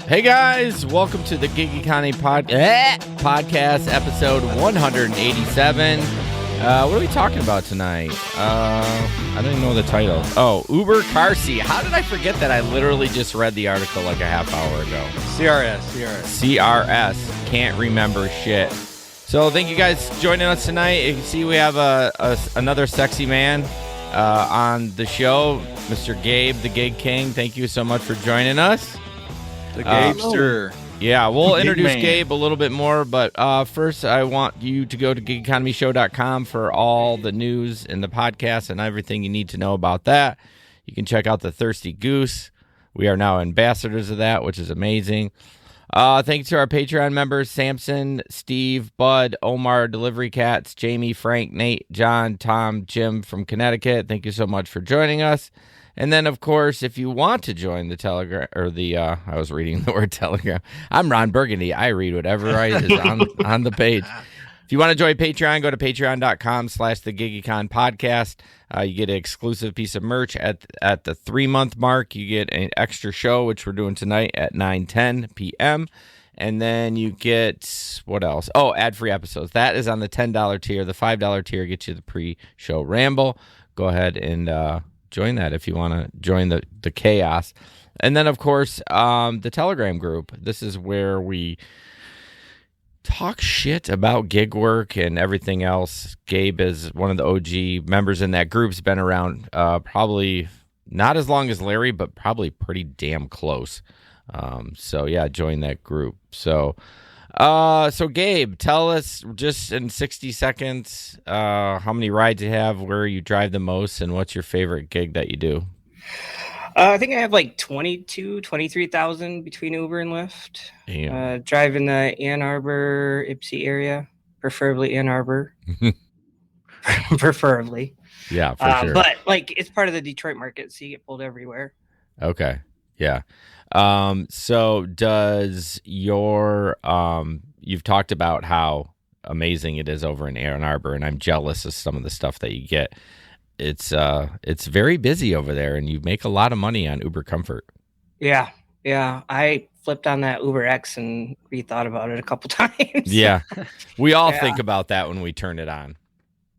Hey guys, welcome to the Gig Economy podcast, episode 187. What are we talking about tonight? I don't even know the title. Oh, Uber Carseat. How did I forget that? I literally just read the article like a half hour ago. CRS. Can't remember shit. So thank you guys for joining us tonight. You can see we have another sexy man on the show, Mr. Gabe, the Gig King. Thank you so much for joining us. The Gabester. Yeah, we'll introduce Gabe a little bit more, but first I want you to go to gigeconomyshow.com for all the news and the podcast and everything you need to know about that. You can check out the Thirsty Goose. We are now ambassadors of that, which is amazing. Thanks to our Patreon members, Samson, Steve, Bud, Omar, Delivery Cats, Jamie, Frank, Nate, John, Tom, Jim from Connecticut. Thank you so much for joining us. And then, of course, if you want to join the Telegram, or I was reading the word Telegram. I'm Ron Burgundy. I read whatever is on the page. If you want to join Patreon, go to patreon.com/thegigecon podcast. You get an exclusive piece of merch at the 3-month mark. You get an extra show, which we're doing tonight at 9:10 p.m. And then you get, what else? Oh, ad-free episodes. That is on the $10 tier. The $5 tier gets you the pre-show ramble. Go ahead and join that if you want to join the chaos. And then, of course, the Telegram group. This is where we talk shit about gig work and everything else. Gabe is one of the OG members in that group. He's been around probably not as long as Larry, but probably pretty damn close. So yeah, join that group. So Gabe, tell us just in 60 seconds how many rides you have, where you drive the most, and what's your favorite gig that you do? I think I have like 23,000 between Uber and Lyft. Yeah. Drive in the Ann Arbor, Ypsi area, preferably Ann Arbor. Preferably. Yeah, for sure. But like it's part of the Detroit market, so you get pulled everywhere. Okay. Yeah. So does your you've talked about how amazing it is over in Ann Arbor, and I'm jealous of some of the stuff that you get. It's very busy over there, and you make a lot of money on Uber Comfort. Yeah. I flipped on that Uber X and rethought about it a couple times. Yeah. We all think about that when we turn it on.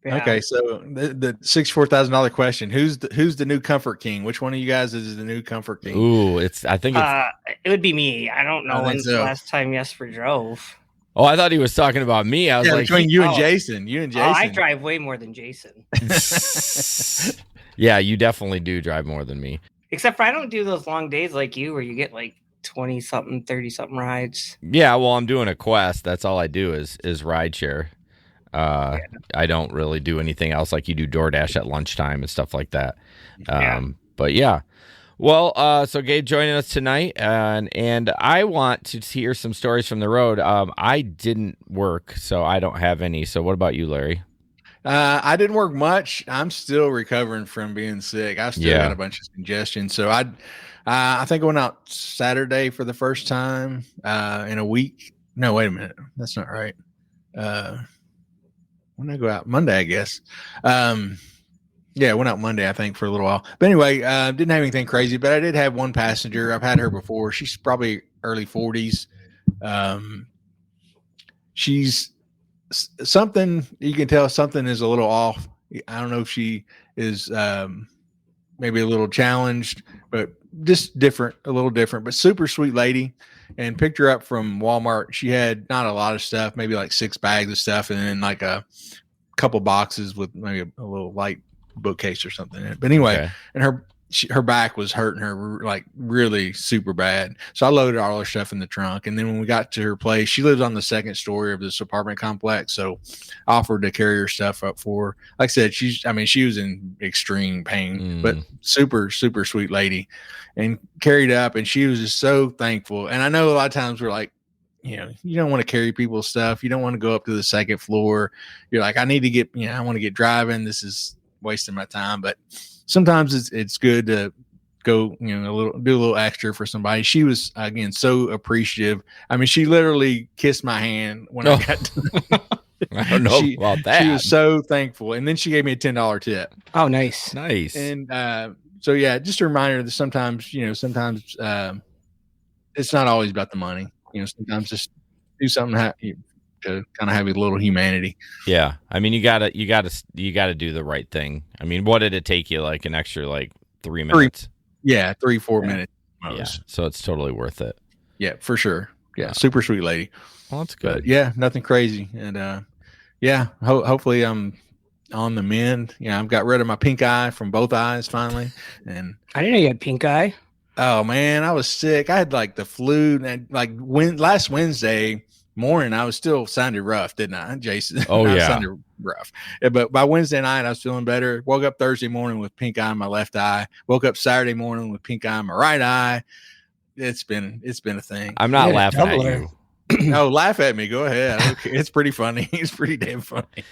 Yeah. Okay, so the $64,000 question: Who's the new Comfort King? Which one of you guys is the new Comfort King? Ooh, I think it's. It would be me. I don't know when's the last time Jesper drove. Oh, I thought he was talking about me. I was like, between you and Jason. Oh, I drive way more than Jason. Yeah, you definitely do drive more than me. Except for I don't do those long days like you where you get like 20-something, 30-something rides. Yeah, well, I'm doing a Quest. That's all I do is rideshare. I don't really do anything else like you do DoorDash at lunchtime and stuff like that. But yeah. Well, so Gabe joining us tonight, and I want to hear some stories from the road. I didn't work, so I don't have any. So what about you, Larry? I didn't work much. I'm still recovering from being sick. I still got a bunch of congestion. So I think I went out Saturday for the first time in a week. No, wait a minute. That's not right. When did I go out? Monday, I guess. Yeah, I went out Monday, I think, for a little while. But anyway, didn't have anything crazy, but I did have one passenger. I've had her before. She's probably early 40s. She's something, you can tell something is a little off. I don't know if she is maybe a little challenged, but just different, a little different, but super sweet lady. And picked her up from Walmart. She had not a lot of stuff, maybe like 6 bags of stuff, and then like a couple boxes with maybe a little light bookcase or something in it. But anyway, and her back was hurting her like really super bad. So I loaded all her stuff in the trunk. And then when we got to her place, she lives on the 2nd story of this apartment complex. So I offered to carry her stuff up for her. Like I said, she was in extreme pain, but super, super sweet lady, and carried up, and she was just so thankful. And I know a lot of times we're like, you don't want to carry people's stuff. You don't want to go up to the 2nd floor. You're like, I need to get, I want to get driving. This is wasting my time. But sometimes it's good to go, do a little extra for somebody. She was, again, so appreciative. I mean, she literally kissed my hand when I got to I don't know about that. She was so thankful. And then she gave me a $10 tip. Oh, nice. Nice. And so, yeah, just a reminder that sometimes it's not always about the money. Sometimes just do something to kind of have a little humanity. Yeah, I mean, you gotta do the right thing. I mean, what did it take you? Like an extra 3 minutes? 3-4 minutes. Yeah, so it's totally worth it. Yeah, for sure. Yeah, super sweet lady. Well, that's good. But yeah, nothing crazy, and hopefully I'm on the mend. I've got rid of my pink eye from both eyes finally, and I didn't know you had pink eye. Oh man, I was sick. I had the flu, and last Wednesday morning, I was still sounded rough, didn't I, Jason? Oh yeah, sounded rough. But by Wednesday night, I was feeling better. Woke up Thursday morning with pink eye in my left eye. Woke up Saturday morning with pink eye in my right eye. It's been a thing. I'm not laughing at you. No, laugh at me. Go ahead. Okay. It's pretty funny. It's pretty damn funny.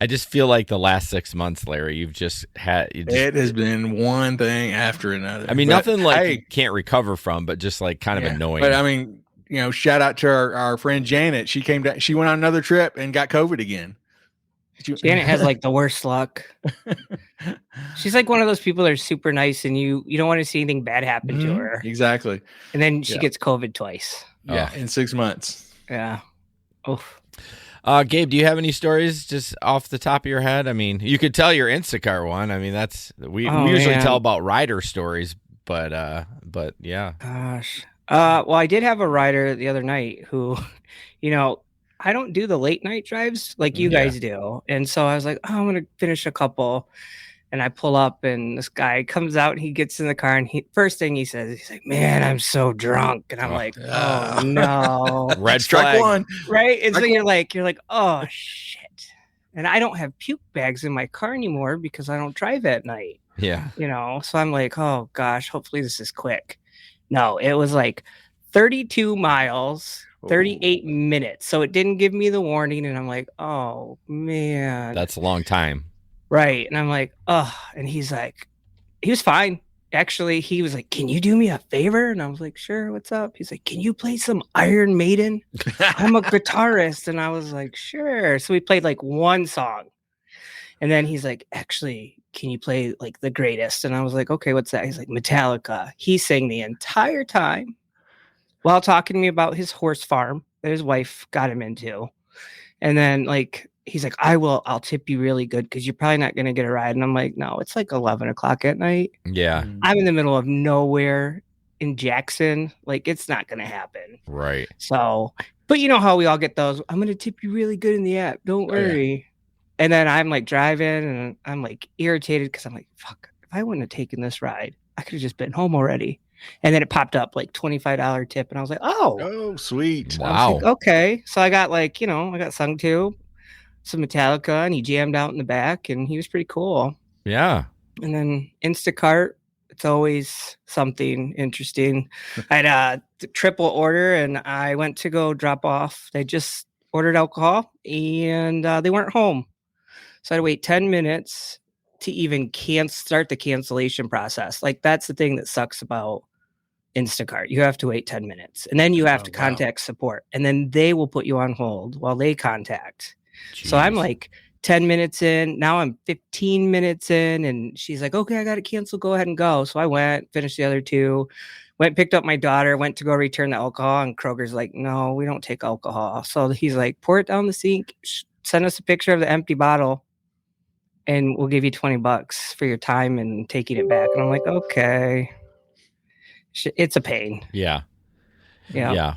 I just feel like the last 6 months, Larry, it has been one thing after another. I mean, nothing you can't recover from, but just kind of annoying. But I mean, shout out to our friend Janet. She came down. She went on another trip and got COVID again. Janet has the worst luck. She's one of those people that are super nice, and you don't want to see anything bad happen to her. Exactly. And then she gets COVID twice. Yeah, in 6 months. Yeah. Oof. Gabe, do you have any stories just off the top of your head? I mean, you could tell your Instacart one. I mean, we usually tell about rider stories, but yeah. Gosh. Well, I did have a rider the other night who, I don't do the late night drives like you guys do. And so I was like, I'm going to finish a couple. And I pull up, and this guy comes out, and he gets in the car, and first thing he says, he's like, "Man, I'm so drunk." And I'm like, "Oh no, red strike flag. One, right?" And so you're like, "Oh shit!" And I don't have puke bags in my car anymore because I don't drive at night. Yeah, So I'm like, "Oh gosh, hopefully this is quick." No, it was 32 miles. 38 minutes. So it didn't give me the warning, and I'm like, "Oh man, that's a long time." Right. And I'm like, oh, and he was fine. Actually, he was like, "Can you do me a favor?" And I was like, "Sure, what's up?" He's like, "Can you play some Iron Maiden?" I'm a guitarist. And I was like, "Sure." So we played one song. And then he's like, "Actually, can you play the greatest?" And I was like, "Okay, what's that?" He's like, "Metallica." He sang the entire time while talking to me about his horse farm that his wife got him into. And then he's like, I'll tip you really good because you're probably not going to get a ride. And I'm like, no, it's 11 o'clock at night. Yeah. I'm in the middle of nowhere in Jackson. It's not going to happen. Right. So, but you know how we all get those, I'm going to tip you really good in the app. Don't worry. Yeah. And then I'm driving, and I'm irritated because I'm like, fuck, if I wouldn't have taken this ride, I could have just been home already. And then it popped up $25 tip. And I was like, oh, sweet. Wow. Okay. So I got I got sung to some Metallica, and he jammed out in the back, and he was pretty cool. Yeah. And then Instacart, it's always something interesting. I had a triple order, and I went to go drop off. They just ordered alcohol, and they weren't home. So I had to wait 10 minutes to even start the cancellation process. That's the thing that sucks about Instacart. You have to wait 10 minutes, and then you have to contact support, and then they will put you on hold while they contact. Jeez. So I'm 10 minutes in. Now I'm 15 minutes in, and she's like, "Okay, I got to cancel. Go ahead and go." So I went, finished the other two, went, picked up my daughter, went to go return the alcohol, and Kroger's like, "No, we don't take alcohol." So he's like, "Pour it down the sink, send us a picture of the empty bottle, and we'll give you $20 for your time and taking it back." And I'm like, okay. It's a pain. Yeah.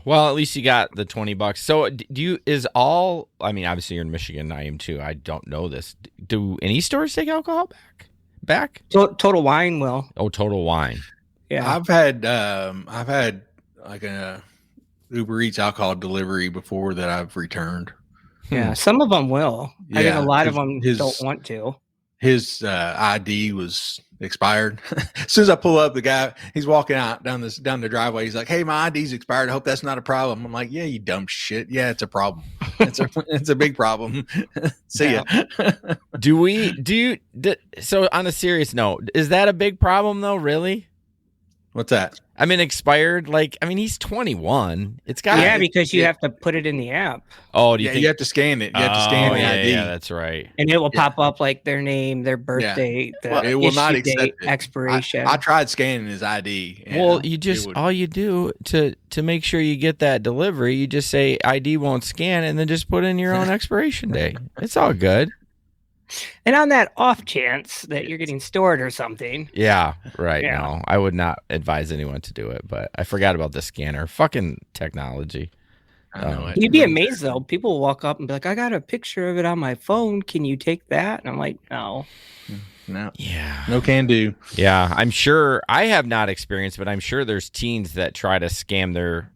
Well, at least you got the $20. So I mean, obviously you're in Michigan. I am too. I don't know this. Do any stores take alcohol back? Total Wine will. Oh, Total Wine. Yeah. I've had a Uber Eats alcohol delivery before that I've returned. Yeah. Some of them will. Yeah, I think a lot of them don't want to. His ID was expired. As soon as I pull up, the guy, he's walking out down the driveway. He's like, "Hey, my ID's expired. I hope that's not a problem." I'm like, "Yeah, you dumb shit. Yeah, it's a problem. It's a big problem." See ya. So on a serious note, is that a big problem though? Really? What's that? I mean, expired. Like, I mean, he's 21. It's got because you have to put it in the app. Oh, do you think you have to scan it? You have to scan the ID. Yeah, that's right. And it will pop up like their name, their birthday, it will not accept date, it. expiration. I tried scanning his ID. Well, you just all you do to make sure you get that delivery, you just say ID won't scan, and then just put in your own expiration date. It's all good. And on that off chance that you're getting stored or something. Yeah, right. Yeah. No, I would not advise anyone to do it, but I forgot about the scanner. Fucking technology. I know it. You'd be amazed though. People will walk up and be like, I got a picture of it on my phone. Can you take that? And I'm like, no. No. Yeah. No can do. Yeah, I'm sure I have not experienced, but I'm sure there's teens that try to scam their,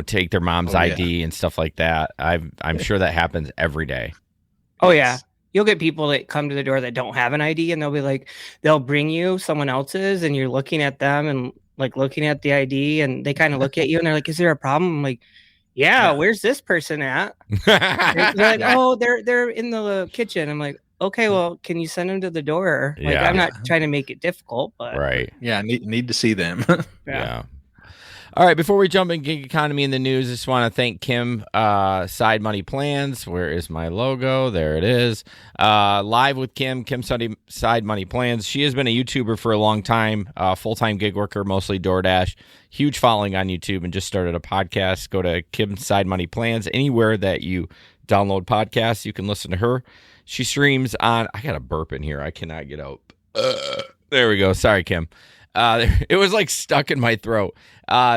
take their mom's ID and stuff like that. I'm sure that happens every day. Oh yeah. You'll get people that come to the door that don't have an ID, and they'll be like, they'll bring you someone else's, and you're looking at them and like looking at the ID, and they kind of look at you and they're like, is there a problem? I'm like, yeah. Where's this person at? They're like, oh, they're in the kitchen. I'm like, okay, well, can you send them to the door? Like, I'm not trying to make it difficult, but right. Yeah, need to see them. Yeah. All right, before we jump in gig economy in the news, I just want to thank Kim, Side Money Plans. Where is my logo? There it is. Live with Kim Side Money Plans. She has been a YouTuber for a long time, full-time gig worker, mostly DoorDash. Huge following on YouTube, and just started a podcast. Go to Kim Side Money Plans. Anywhere that you download podcasts, you can listen to her. She streams on... I got a burp in here. I cannot get out. There we go. Sorry, Kim. It was like stuck in my throat.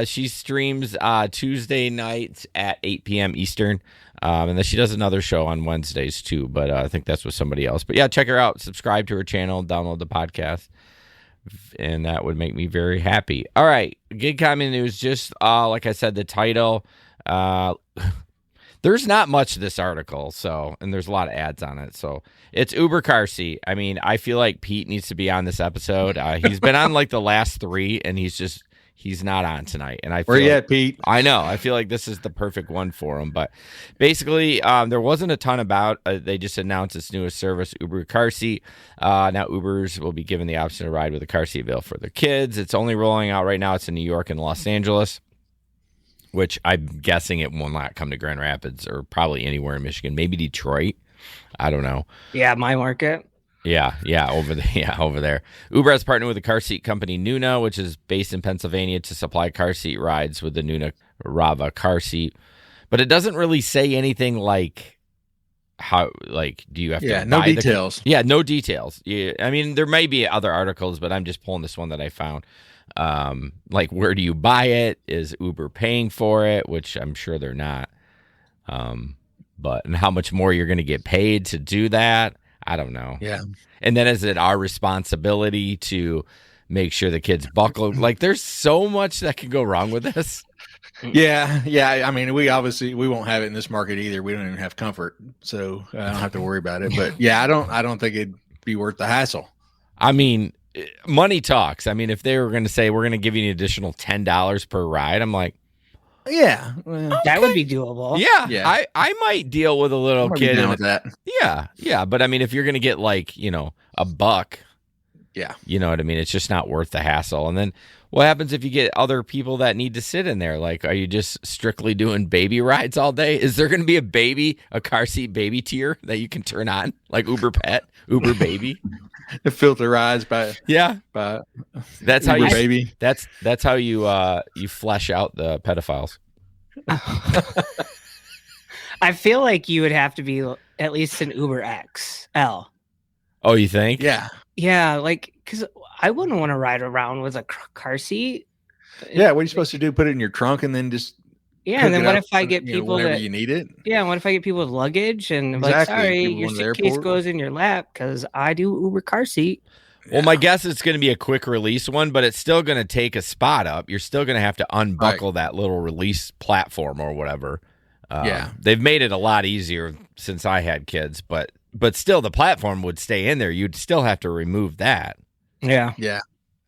She streams Tuesday nights at 8 p.m. Eastern. And then she does another show on Wednesdays too, but I think that's with somebody else. But yeah, check her out. Subscribe to her channel, download the podcast, and that would make me very happy. All right, gig economy news. Just like I said, the title. There's not much to this article, and there's a lot of ads on it. So it's Uber Carseat. I mean, I feel like Pete needs to be on this episode. He's been on like the last 3, and he's not on tonight. And Where you at, Pete? I know. I feel like this is the perfect one for him. But basically, there wasn't a ton about. They just announced its newest service, Uber Carseat. Now Ubers will be given the option to ride with a car seat available for their kids. It's only rolling out right now. It's in New York and Los Angeles, which I'm guessing it will not come to Grand Rapids or probably anywhere in Michigan. Maybe Detroit. I don't know. Yeah, my market. Yeah, over there. Uber has partnered with the car seat company Nuna, which is based in Pennsylvania, to supply car seat rides with the Nuna Rava car seat. But it doesn't really say anything like how, like, do you have to no buy details. No details. Yeah, I mean, there may be other articles, but I'm just pulling this one that I found. Like, where do you buy it? Is Uber paying for it? Which I'm sure they're not. And how much more you're going to get paid to do that? I don't know. Yeah. And then is it our responsibility to make sure the kids buckle? Like, there's so much that can go wrong with this. Yeah. I mean, we won't have it in this market either. We don't even have comfort, so I don't have to worry about it. But yeah, I don't think it'd be worth the hassle. I mean, money talks. I mean, if they were going to say we're going to give you an additional $10 per ride, I'm like, yeah, that would be doable. Yeah. I might deal with a little kid with that. Yeah. But I mean, if you're going to get like, $1, yeah, you know what I mean? It's just not worth the hassle. And then what happens if you get other people that need to sit in there? Like, are you just strictly doing baby rides all day? Is there going to be a car seat baby tier that you can turn on? Like Uber Pet, Uber Baby? The filter rides by that's Uber how you baby. That's how you flesh out the pedophiles. I feel like you would have to be at least an Uber XL. Oh, you think? Yeah, like, because I wouldn't want to ride around with a car seat. Yeah, what are you supposed to do? Put it in your trunk and then just and then what if I get people whenever that you need it? Yeah, what if I get people with luggage and exactly. like, sorry, people your suitcase goes in your lap because I do Uber car seat. Well, my guess is it's going to be a quick release one, but it's still going to take a spot up. You're still going to have to unbuckle that little release platform or whatever. They've made it a lot easier since I had kids, but still the platform would stay in there. You'd still have to remove that. Yeah.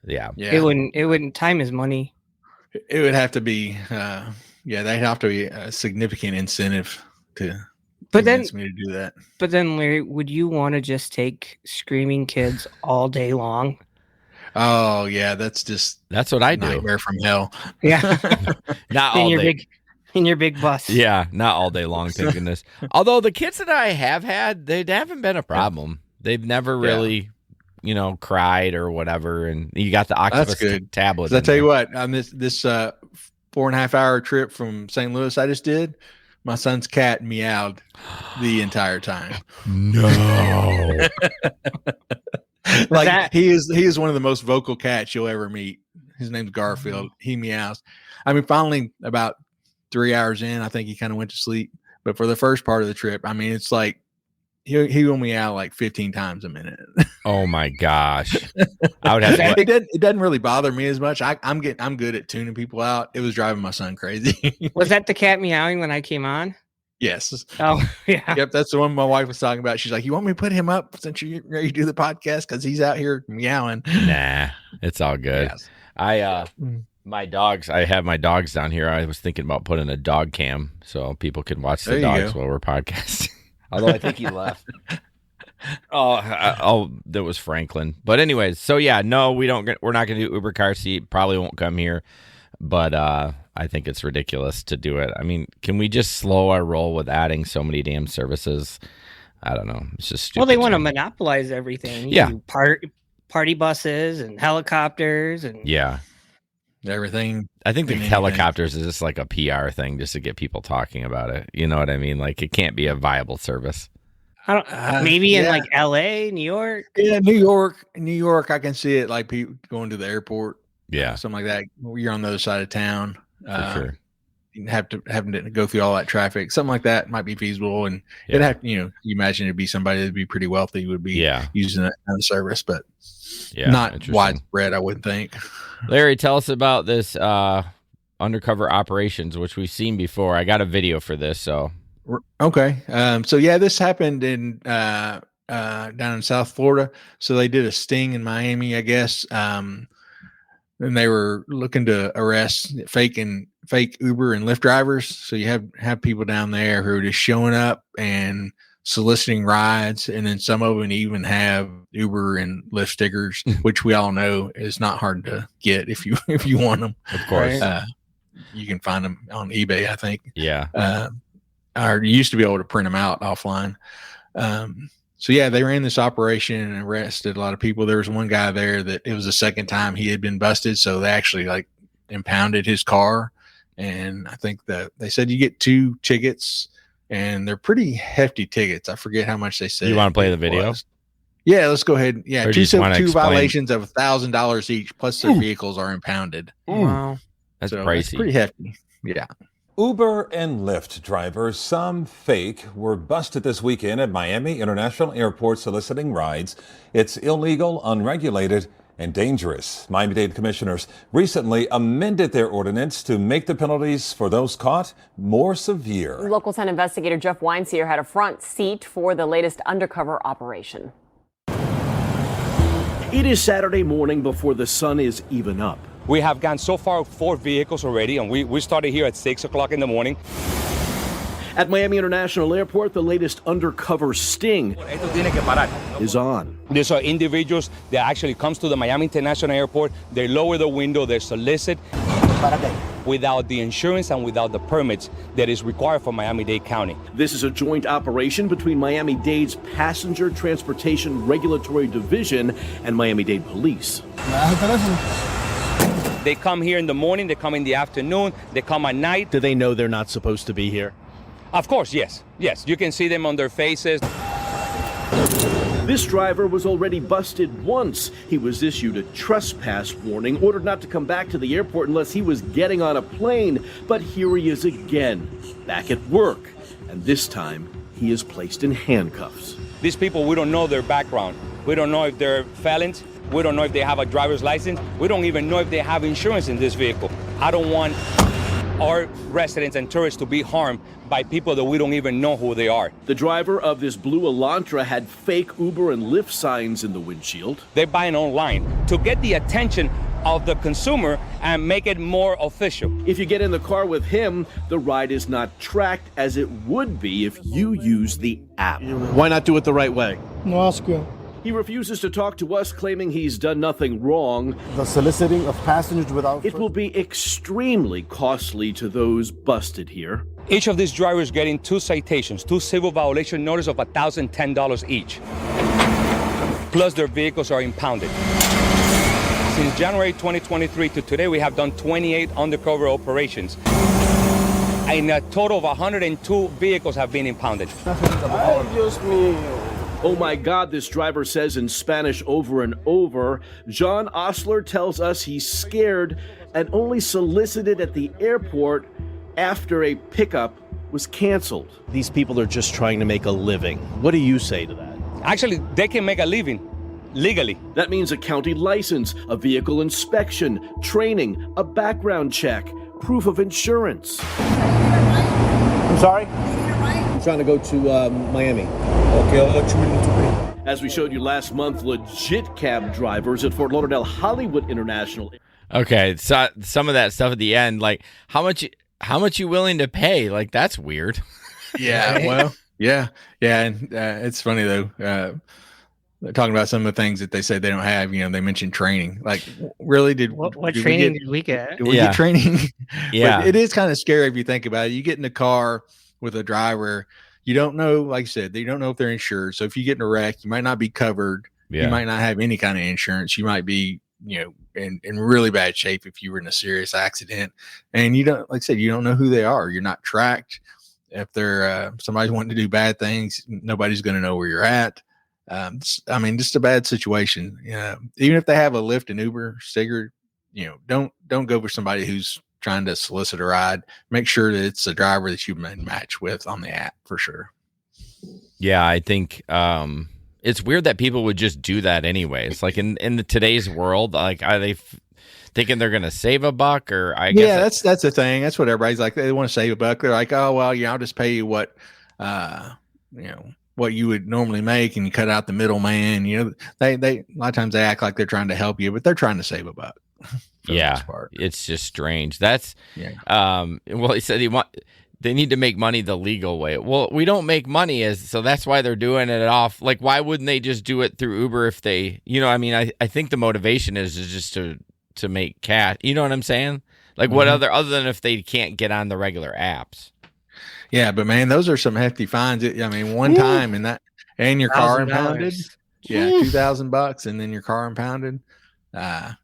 It wouldn't. Time is money. It would have to be. They'd have to be a significant incentive to convince me to do that. But then, Larry, would you want to just take screaming kids all day long? Oh yeah, that's what I do. Nightmare from hell. Yeah. Not all day. In your big bus. Yeah, not all day long, thank goodness. Although the kids that I have had, they haven't been a problem. They've never really, cried or whatever. And you got the Octopus tablet. I tell you what, on this 4.5 hour trip from St. Louis I just did, my son's cat meowed the entire time. No. He is one of the most vocal cats you'll ever meet. His name's Garfield. He meows. I mean, finally, about 3 hours in, I think he kind of went to sleep. But for the first part of the trip, I mean, it's like he will meow like 15 times a minute. Oh my gosh! I would have. It doesn't really bother me as much. I'm good at tuning people out. It was driving my son crazy. Was that the cat meowing when I came on? Yes. Oh yeah. Yep. That's the one my wife was talking about. She's like, "You want me to put him up since you're ready to do the podcast because he's out here meowing." Nah, it's all good. Yes. My dogs. I have my dogs down here. I was thinking about putting a dog cam so people can watch the dogs while we're podcasting. Although I think he left. That was Franklin. But anyways, so yeah, no, we're not going to do Uber car seat. Probably won't come here. But I think it's ridiculous to do it. I mean, can we just slow our roll with adding so many damn services? I don't know. It's just stupid. Well, they want to monopolize everything. Yeah. Party buses and helicopters and everything. I think the helicopters is just like a PR thing just to get people talking about it. You know what I mean? Like, it can't be a viable service. I don't. Maybe in like L.A., New York. Yeah, New York. I can see it, like people going to the airport. Yeah, something like that. You're on the other side of town. For sure. You having to go through all that traffic. Something like that might be feasible, and it'd have you imagine it'd be somebody that'd be pretty wealthy would be using that kind of service, but not widespread. I wouldn't think. Larry, tell us about this undercover operations, which we've seen before. I got a video for this, so. Okay. So yeah, this happened in down in South Florida. So they did a sting in Miami, I guess. And they were looking to arrest fake Uber and Lyft drivers. So you have people down there who are just showing up and soliciting rides, and then some of them even have Uber and Lyft stickers, which we all know is not hard to get if you want them. Of course, you can find them on eBay, I think. Yeah. Or you used to be able to print them out offline. So yeah, they ran this operation and arrested a lot of people. There was one guy there that it was the second time he had been busted. So they actually like impounded his car. And I think that they said you get 2 tickets, and they're pretty hefty tickets. I forget how much they said. You want to play the video? Yeah, let's go ahead. Yeah. Or 2 violations of $1,000 each, plus their vehicles are impounded. Wow. That's pricey. That's pretty hefty. Yeah. Uber and Lyft drivers, some fake, were busted this weekend at Miami International Airport soliciting rides. It's illegal, unregulated, and dangerous. Miami-Dade commissioners recently amended their ordinance to make the penalties for those caught more severe. Local 10 investigator Jeff Weinseer had a front seat for the latest undercover operation. It is Saturday morning before the sun is even up. We have gone so far 4 vehicles already, and we started here at 6 o'clock in the morning. At Miami International Airport, the latest undercover sting is on. These are individuals that actually comes to the Miami International Airport. They lower the window, they solicit without the insurance and without the permits that is required for Miami-Dade County. This is a joint operation between Miami-Dade's Passenger Transportation Regulatory Division and Miami-Dade Police. They come here in the morning, they come in the afternoon, they come at night. Do they know they're not supposed to be here? Of course, yes. Yes, you can see them on their faces. This driver was already busted once. He was issued a trespass warning, ordered not to come back to the airport unless he was getting on a plane. But here he is again, back at work. And this time, he is placed in handcuffs. These people, we don't know their background. We don't know if they're felons. We don't know if they have a driver's license. We don't even know if they have insurance in this vehicle. I don't want our residents and tourists to be harmed by people that we don't even know who they are. The driver of this blue Elantra had fake Uber and Lyft signs in the windshield. They're buying online to get the attention of the consumer and make it more official. If you get in the car with him, the ride is not tracked as it would be if you use the app. Why not do it the right way? No asco. He refuses to talk to us, claiming he's done nothing wrong. The soliciting of passengers without... It will be extremely costly to those busted here. Each of these drivers getting 2 citations, 2 civil violation notice of $1,010 each. Plus their vehicles are impounded. Since January 2023 to today, we have done 28 undercover operations. And a total of 102 vehicles have been impounded. Oh my God, this driver says in Spanish over and over. John Osler tells us he's scared and only solicited at the airport after a pickup was canceled. These people are just trying to make a living. What do you say to that? Actually, they can make a living legally. That means a county license, a vehicle inspection, training, a background check, proof of insurance. I'm sorry? I'm trying to go to Miami. Okay, how much we need to pay? As we showed you last month, legit cab drivers at Fort Lauderdale Hollywood International. Okay, so some of that stuff at the end, like how much you willing to pay? Like that's weird. Yeah, well, yeah, and it's funny though. They're talking about some of the things that they say they don't have. They mentioned training. Like, really, what training did we get? Did we get training? Yeah, but it is kind of scary if you think about it. You get in the car with a driver, you don't know, like I said, you don't know if they're insured. So if you get in a wreck, you might not be covered. Yeah. You might not have any kind of insurance. You might be, in really bad shape if you were in a serious accident. And you don't, like I said, you don't know who they are. You're not tracked. If they're somebody's wanting to do bad things, nobody's going to know where you're at. Just a bad situation. Even if they have a Lyft and Uber sticker, don't go for somebody who's trying to solicit a ride. Make sure that it's a driver that you've been matched with on the app for sure. Yeah, I think it's weird that people would just do that anyways. Like in today's world, like are they thinking they're going to save a buck? Or I guess that's the thing. That's what everybody's like. They want to save a buck. They're like, oh well, I'll just pay you what what you would normally make, and you cut out the middleman. They a lot of times they act like they're trying to help you, but they're trying to save a buck. Yeah, it's just strange. That's well, he said they need to make money the legal way. Well, we don't make money so that's why they're doing it off. Like, why wouldn't they just do it through Uber if they, I think the motivation is just to make cash. You know what I'm saying? Like, what other than if they can't get on the regular apps. Yeah, but man, those are some hefty fines. One time and your car impounded. Yeah, $2,000 and then your car impounded. Yeah,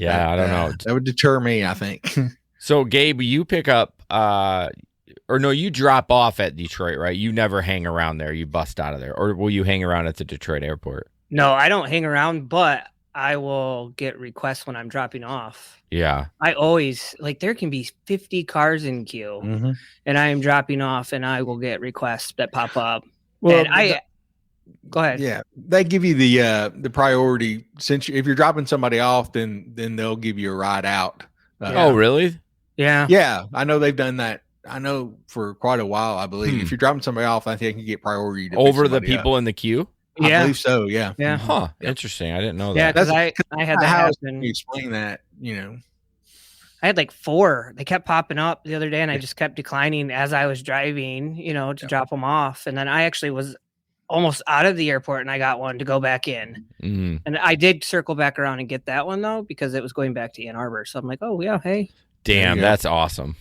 I don't know. That would deter me, I think. So, Gabe, you pick up, you drop off at Detroit, right? You never hang around there. You bust out of there. Or will you hang around at the Detroit airport? No, I don't hang around, but I will get requests when I'm dropping off. Yeah. I always, there can be 50 cars in queue, and I am dropping off, and I will get requests that pop up. Well, go ahead. Yeah, they give you the priority if you're dropping somebody off, then they'll give you a ride out. Oh, really? Yeah. Yeah, I know they've done that. I know for quite a while. I believe if you're dropping somebody off, I think you get priority over the people in the queue. I believe so. Yeah. Yeah. Huh. Interesting. I didn't know that. Yeah, because I had that happen. You explain that. I had 4. They kept popping up the other day, and I just kept declining as I was driving, to drop them off. And then I actually was almost out of the airport, and I got one to go back in. Mm-hmm. And I did circle back around and get that one though, because it was going back to Ann Arbor. So I'm like, oh yeah, hey. Damn, that's awesome.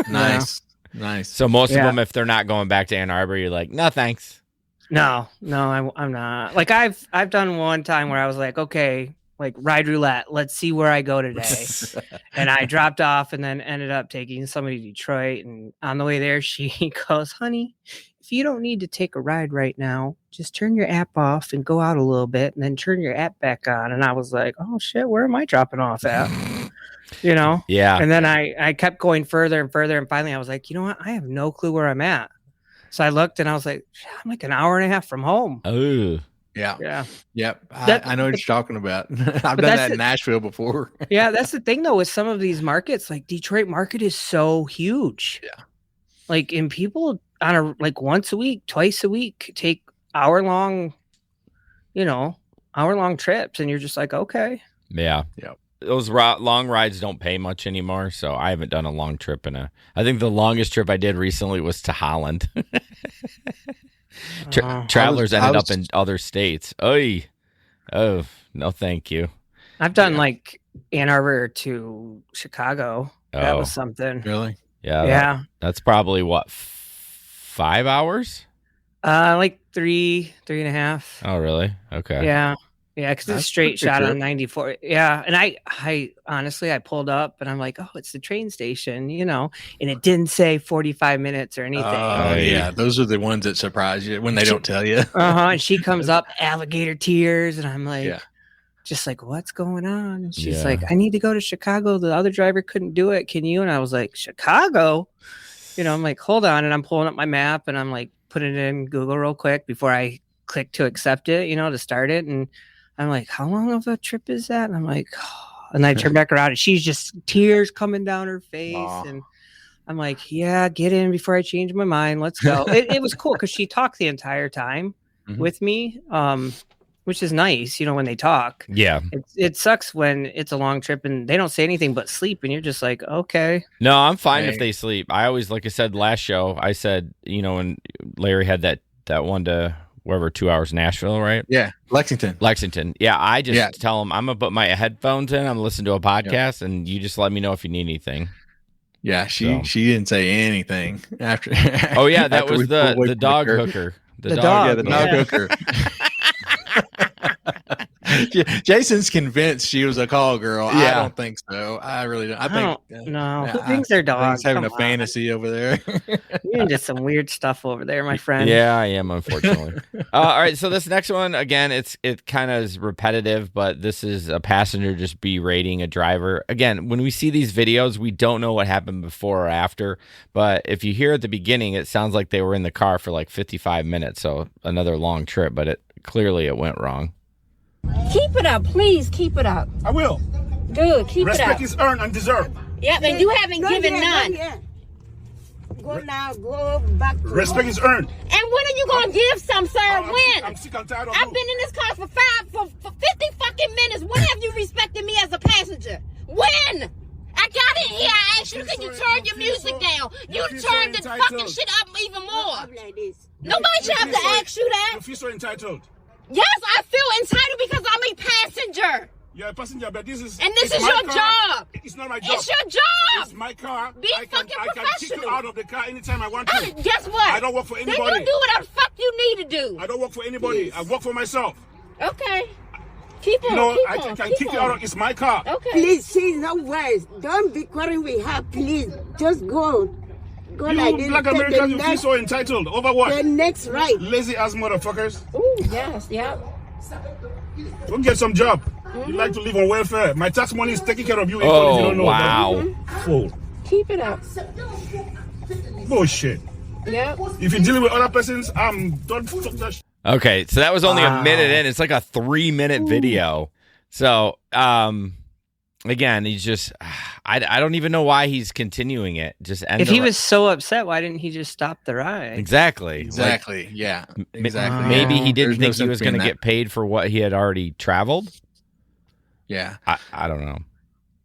Nice. Nice. So most of them, if they're not going back to Ann Arbor, you're like, no, thanks. No, I'm not. I've done one time where I was like, okay, ride roulette. Let's see where I go today. And I dropped off and then ended up taking somebody to Detroit. And on the way there, she goes, honey, if you don't need to take a ride right now, just turn your app off and go out a little bit and then turn your app back on. And I was like, oh shit, where am I dropping off at? Yeah. And then I kept going further and further. And finally I was like, you know what? I have no clue where I'm at. So I looked and I was like, I'm an hour and a half from home. Oh, yeah. Yep. I know what you're talking about. I've done that in Nashville before. Yeah. That's the thing though, with some of these markets, Detroit market is so huge. Yeah. And people on a, once a week, twice a week, take hour-long trips. And you're just like, okay. Yeah. Yeah. Those long rides don't pay much anymore, so I haven't done a long trip I think the longest trip I did recently was to Holland. Travelers ended up in other states. Oh, no, thank you. I've done like Ann Arbor to Chicago. That was something. Really? Yeah. That's probably what, 5 hours? Like three and a half. Oh, really? Okay. Yeah. Yeah, because it's a straight shot on 94. Yeah. And I honestly, I pulled up and I'm like, oh, it's the train station, and it didn't say 45 minutes or anything. Oh, yeah. Those are the ones that surprise you when they don't tell you. And she comes up, alligator tears. And I'm like, just like, what's going on? And she's like, I need to go to Chicago. The other driver couldn't do it. Can you? And I was like, Chicago? I'm like, hold on. And I'm pulling up my map and I'm like, putting it in Google real quick before I click to accept it, to start it. And I'm like, how long of a trip is that? And I'm like, and I turn back around and she's just tears coming down her face. And I'm like, yeah, get in before I change my mind. Let's go. It was cool because she talked the entire time with me, which is nice, when they talk. Yeah. It sucks when it's a long trip and they don't say anything but sleep. And you're just like, okay. No, I'm fine if they sleep. I always, like I said last show, I said, when Larry had that one to wherever, 2 hours, Nashville, right? Yeah. Lexington. Yeah. I just tell them I'm going to put my headphones in. I'm listening to a podcast and you just let me know if you need anything. Yeah. She didn't say anything after. Oh yeah. That was the dog hooker. The dog hooker. Jason's convinced she was a call girl. I don't think so. I really don't. I think no. Who thinks they're dogs? He's having a fantasy over there. You're into some weird stuff over there, my friend. Yeah, I am, unfortunately. All right, so this next one, again, it kind of is repetitive, but this is a passenger just berating a driver. Again, when we see these videos, we don't know what happened before or after, but if you hear at the beginning, it sounds like they were in the car for like 55 minutes, so another long trip, but clearly it went wrong. Keep it up, please. Keep it up. I will. Good. Keep it up. Respect is earned and deserved. Yeah, and you haven't given none. Go now. Go back. Respect is earned. And when are you gonna give some, sir? When? I'm sick and tired of I've been in this car for 50 fucking minutes. When have you respected me as a passenger? When? I got in here. I asked you, can you turn your music down? You turned the fucking shit up even more. Nobody should have to ask you that. You feel so entitled. Yes, I feel entitled because I'm a passenger. You're a passenger, but this is your job. It's not my job. It's your job. It's my car. Be fucking professional. I can kick you out of the car anytime I want to. Guess what? I don't work for anybody. Then you do whatever the fuck you need to do. I don't work for anybody. I work for myself. Okay. Keep on. I can kick you out of. It's my car. Okay. Please, she's no words. Don't be quarreling with her. Please, just go. Go like this. Black Americans, you feel so entitled. Over what? The next right. Lazy ass motherfuckers. Ooh, yes, yeah. Go get some job. You like to live on welfare. My tax money is taking care of you. Oh, if you don't know. wow. Fool. Keep it up. Bullshit. Yeah. If you're dealing with other persons, don't fuck that shit. Okay, so that was only a minute in. It's like a 3-minute video. So, again, he's just, I don't even know why he's continuing it. Just if he was so upset, why didn't he just stop the ride? Exactly. Exactly. Yeah. Exactly. Maybe he didn't think he was going to get paid for what he had already traveled. Yeah. I don't know.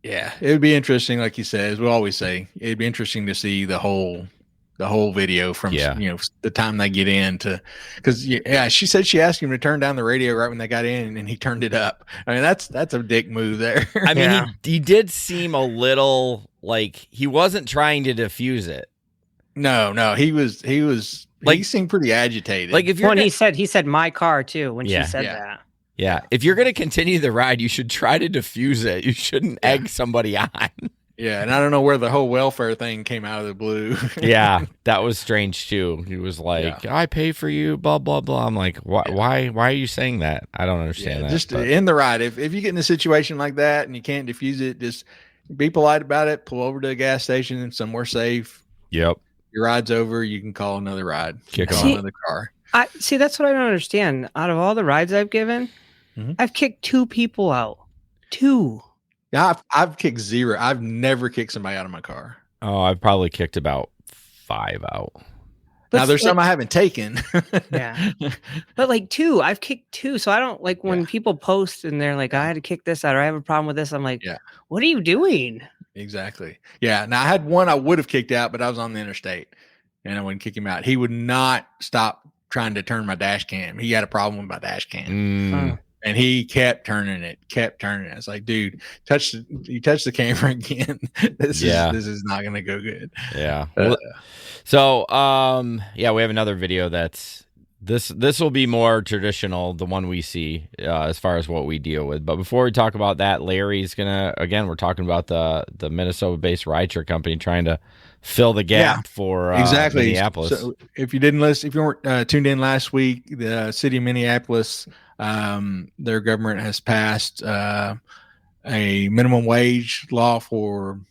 Yeah. It would be interesting, like you said, as we always say, it'd be interesting to see the whole video from the time they get in to, because she said she asked him to turn down the radio right when they got in and he turned it up. I mean, that's a dick move there. I mean, he did seem a little like he wasn't trying to diffuse it. No, he seemed pretty agitated. Like if you're he said my car too when she said that. Yeah, if you're going to continue the ride, you should try to diffuse it. You shouldn't egg somebody on. Yeah, and I don't know where the whole welfare thing came out of the blue. Yeah, that was strange too. He was like, "I pay for you," blah blah blah. I'm like, why are you saying that? I don't understand that. Just in the ride, if you get in a situation like that and you can't diffuse it, just be polite about it. Pull over to a gas station somewhere safe. Yep. Your ride's over. You can call another ride. Call another car. See, that's what I don't understand. Out of all the rides I've given, I've kicked 2 people out. 2. Yeah, I've kicked 0. I've never kicked somebody out of my car. Oh, I've probably kicked about 5 out. Now there's some I haven't taken. Yeah, but like 2, I've kicked 2. So I don't like when people post and they're like, I had to kick this out or I have a problem with this. I'm like, what are you doing? Exactly. Yeah. Now I had one I would have kicked out, but I was on the interstate and I wouldn't kick him out. He would not stop trying to turn my dash cam. He had a problem with my dash cam. And he kept turning it. It's like, dude, you touch the camera again. This is not going to go good. Yeah. So, we have another video that's this will be more traditional, the one we see as far as what we deal with. But before we talk about that, Larry's we're talking about the Minnesota-based rideshare company trying to fill the gap for exactly Minneapolis. So if you weren't tuned in last week, the city of Minneapolis, their government has passed a minimum wage law for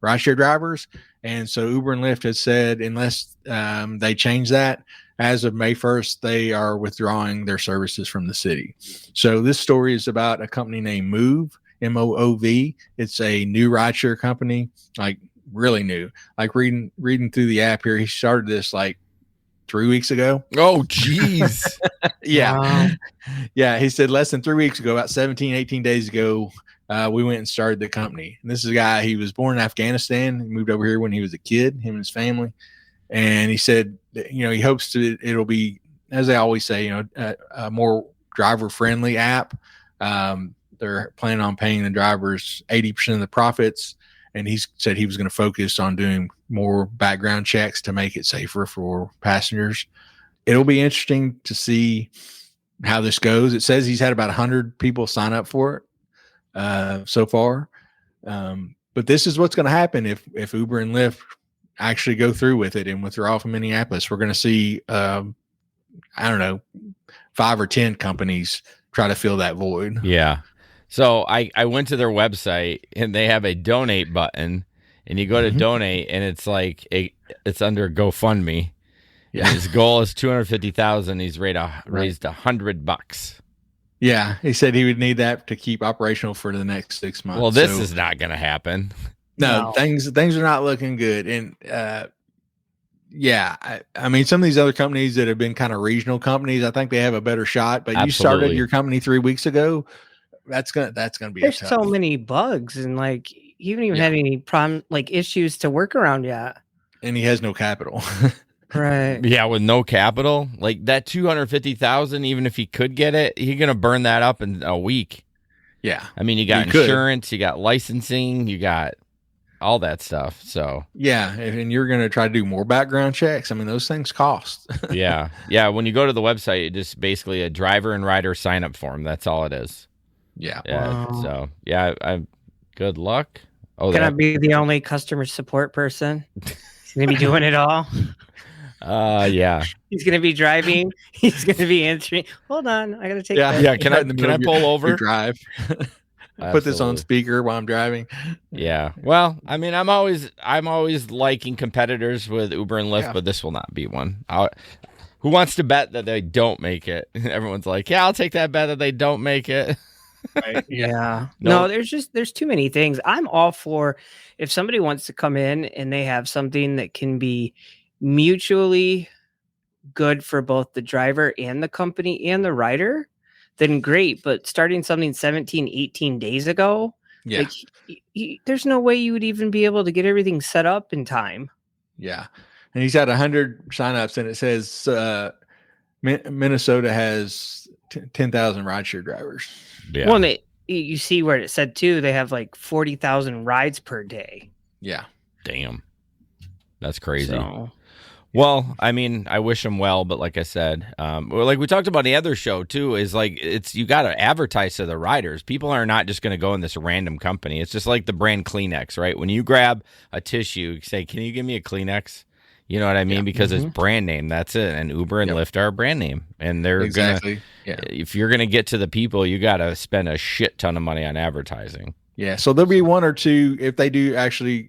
rideshare drivers. And so Uber and Lyft has said, unless they change that, as of May 1st, they are withdrawing their services from the city. So this story is about a company named Move, MOOV. It's a new rideshare company, like really new. Like reading through the app here, he started this like 3 weeks ago. Oh, geez. Yeah. Wow. Yeah. He said less than 3 weeks ago, about 17, 18 days ago, we went and started the company. And this is a guy, he was born in Afghanistan. He moved over here when he was a kid, him and his family. And he said, he hopes it'll be, as they always say, a more driver friendly app. They're planning on paying the drivers 80% of the profits. And he said he was going to focus on doing more background checks to make it safer for passengers. It'll be interesting to see how this goes. It says he's had about 100 people sign up for it so far. But this is what's going to happen if Uber and Lyft actually go through with it and withdraw from Minneapolis. We're going to see, 5 or 10 companies try to fill that void. Yeah. So I went to their website and they have a donate button, and you go to donate and it's like it's under GoFundMe. Yeah. His goal is 250,000. He's raised $100. Yeah. He said he would need that to keep operational for the next 6 months. Well, this is not going to happen. No, things are not looking good. And, I mean, some of these other companies that have been kind of regional companies, I think they have a better shot, but you started your company 3 weeks ago. That's gonna be There's so many bugs, and like you haven't even had any problem, like issues to work around yet. And he has no capital. Right. Yeah, with no capital, like that 250,000, even if he could get it, he's gonna burn that up in a week. Yeah. I mean, you got insurance, you got licensing, you got all that stuff. So yeah, and you're gonna try to do more background checks. I mean, those things cost. Yeah. When you go to the website, it's just basically a driver and rider sign up form. That's all it is. Yeah. Wow. So I good luck. Can I be the only customer support person? He's gonna be doing it all. Yeah. He's gonna be driving. He's gonna be answering. Hold on, I gotta take. that. Yeah. Can I pull over? Drive. Put this on speaker while I'm driving. Yeah. Well, I mean, I'm always liking competitors with Uber and Lyft, but this will not be one. Who wants to bet that they don't make it? Everyone's like, yeah, I'll take that bet that they don't make it. Right. Yeah. No, there's too many things. I'm all for if somebody wants to come in and they have something that can be mutually good for both the driver and the company and the rider, then great. But starting something 17, 18 days ago, like there's no way you would even be able to get everything set up in time. Yeah. And he's had 100 signups, and it says Minnesota has 10,000 rideshare drivers. Yeah. Well, you see where it said too, they have like 40,000 rides per day. Yeah. Damn. That's crazy. So, well, I mean, I wish them well, but like I said, like we talked about in the other show too, is like you got to advertise to the riders. People are not just going to go in this random company. It's just like the brand Kleenex, right? When you grab a tissue, say, "Can you give me a Kleenex?" You know what I mean? Because it's brand name. That's it. And Uber and Lyft are a brand name, and they're exactly. If you're gonna get to the people, you got to spend a shit ton of money on advertising. Yeah, so there'll be one or two, if they do actually,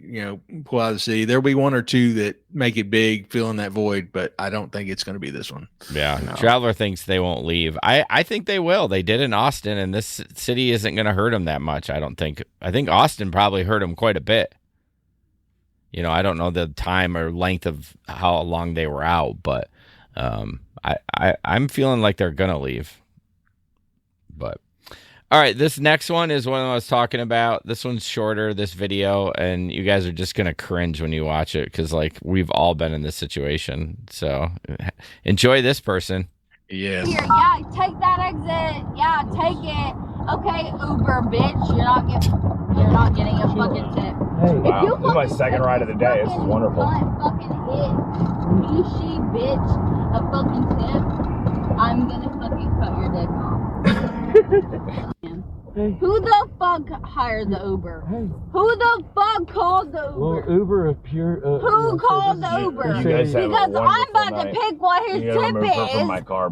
pull out of the city, there'll be one or two that make it big, fill in that void, but I don't think it's going to be this one. Yeah, no. Traveler thinks they won't leave. I think they will. They did in Austin, and this city isn't going to hurt them that much, I don't think. I think Austin probably hurt them quite a bit. I don't know the time or length of how long they were out, but I'm feeling like they're going to leave. But All right, this next one is one I was talking about. This one's shorter, this video, and you guys are just going to cringe when you watch it because, like, we've all been in this situation. So enjoy this person. Yes. Here, yeah, take that exit. Yeah, take it. Okay, Uber, bitch. You're not getting a fucking tip. Hey, wow. This is my second ride of the day. This is wonderful. Fucking hit me, she, bitch, a fucking tip. I'm gonna fucking cut your dick off. Who the fuck hired the Uber? Who the fuck called the Uber? Well, Uber appeared. Who called the Uber? Because I'm about to pick what his tip is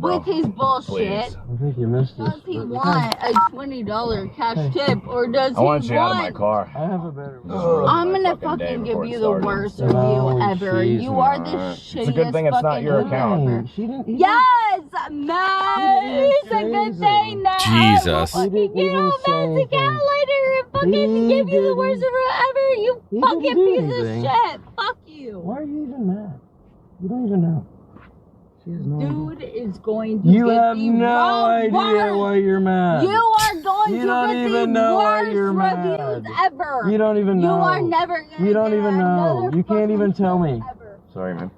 with his bullshit. I think you missed it. Does he want a $20 cash tip, or does he want you out of my car? I have a better. I'm gonna fucking give you the worst review ever. You are the shittiest. It's a good thing it's not your account. Yes, man. It's a good thing now. Jesus. Get on Magic out later and fucking give you the worst review ever. You fucking piece of shit. Fuck you. Why are you even mad? You don't even know. Dude is going to You get have the no wrong idea why you're mad. You are going You to don't get even the know why worst you're reviews mad. ever. You don't even know. You are never gonna You don't get even know. another You can't even fucking tell me. tip ever. Sorry, man.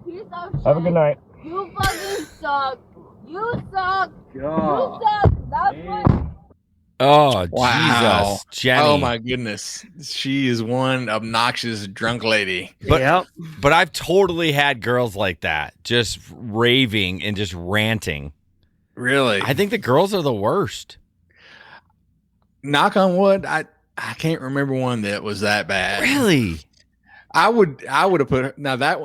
Piece of shit. Have a good night. You fucking suck. You suck. God. You suck. That's what. Oh, Wow. Jesus. Jenny. Oh, my goodness. She is one obnoxious drunk lady. But I've totally had girls like that, just raving and just ranting. Really? I think the girls are the worst. Knock on wood, I can't remember one that was that bad. Really? I would have put her,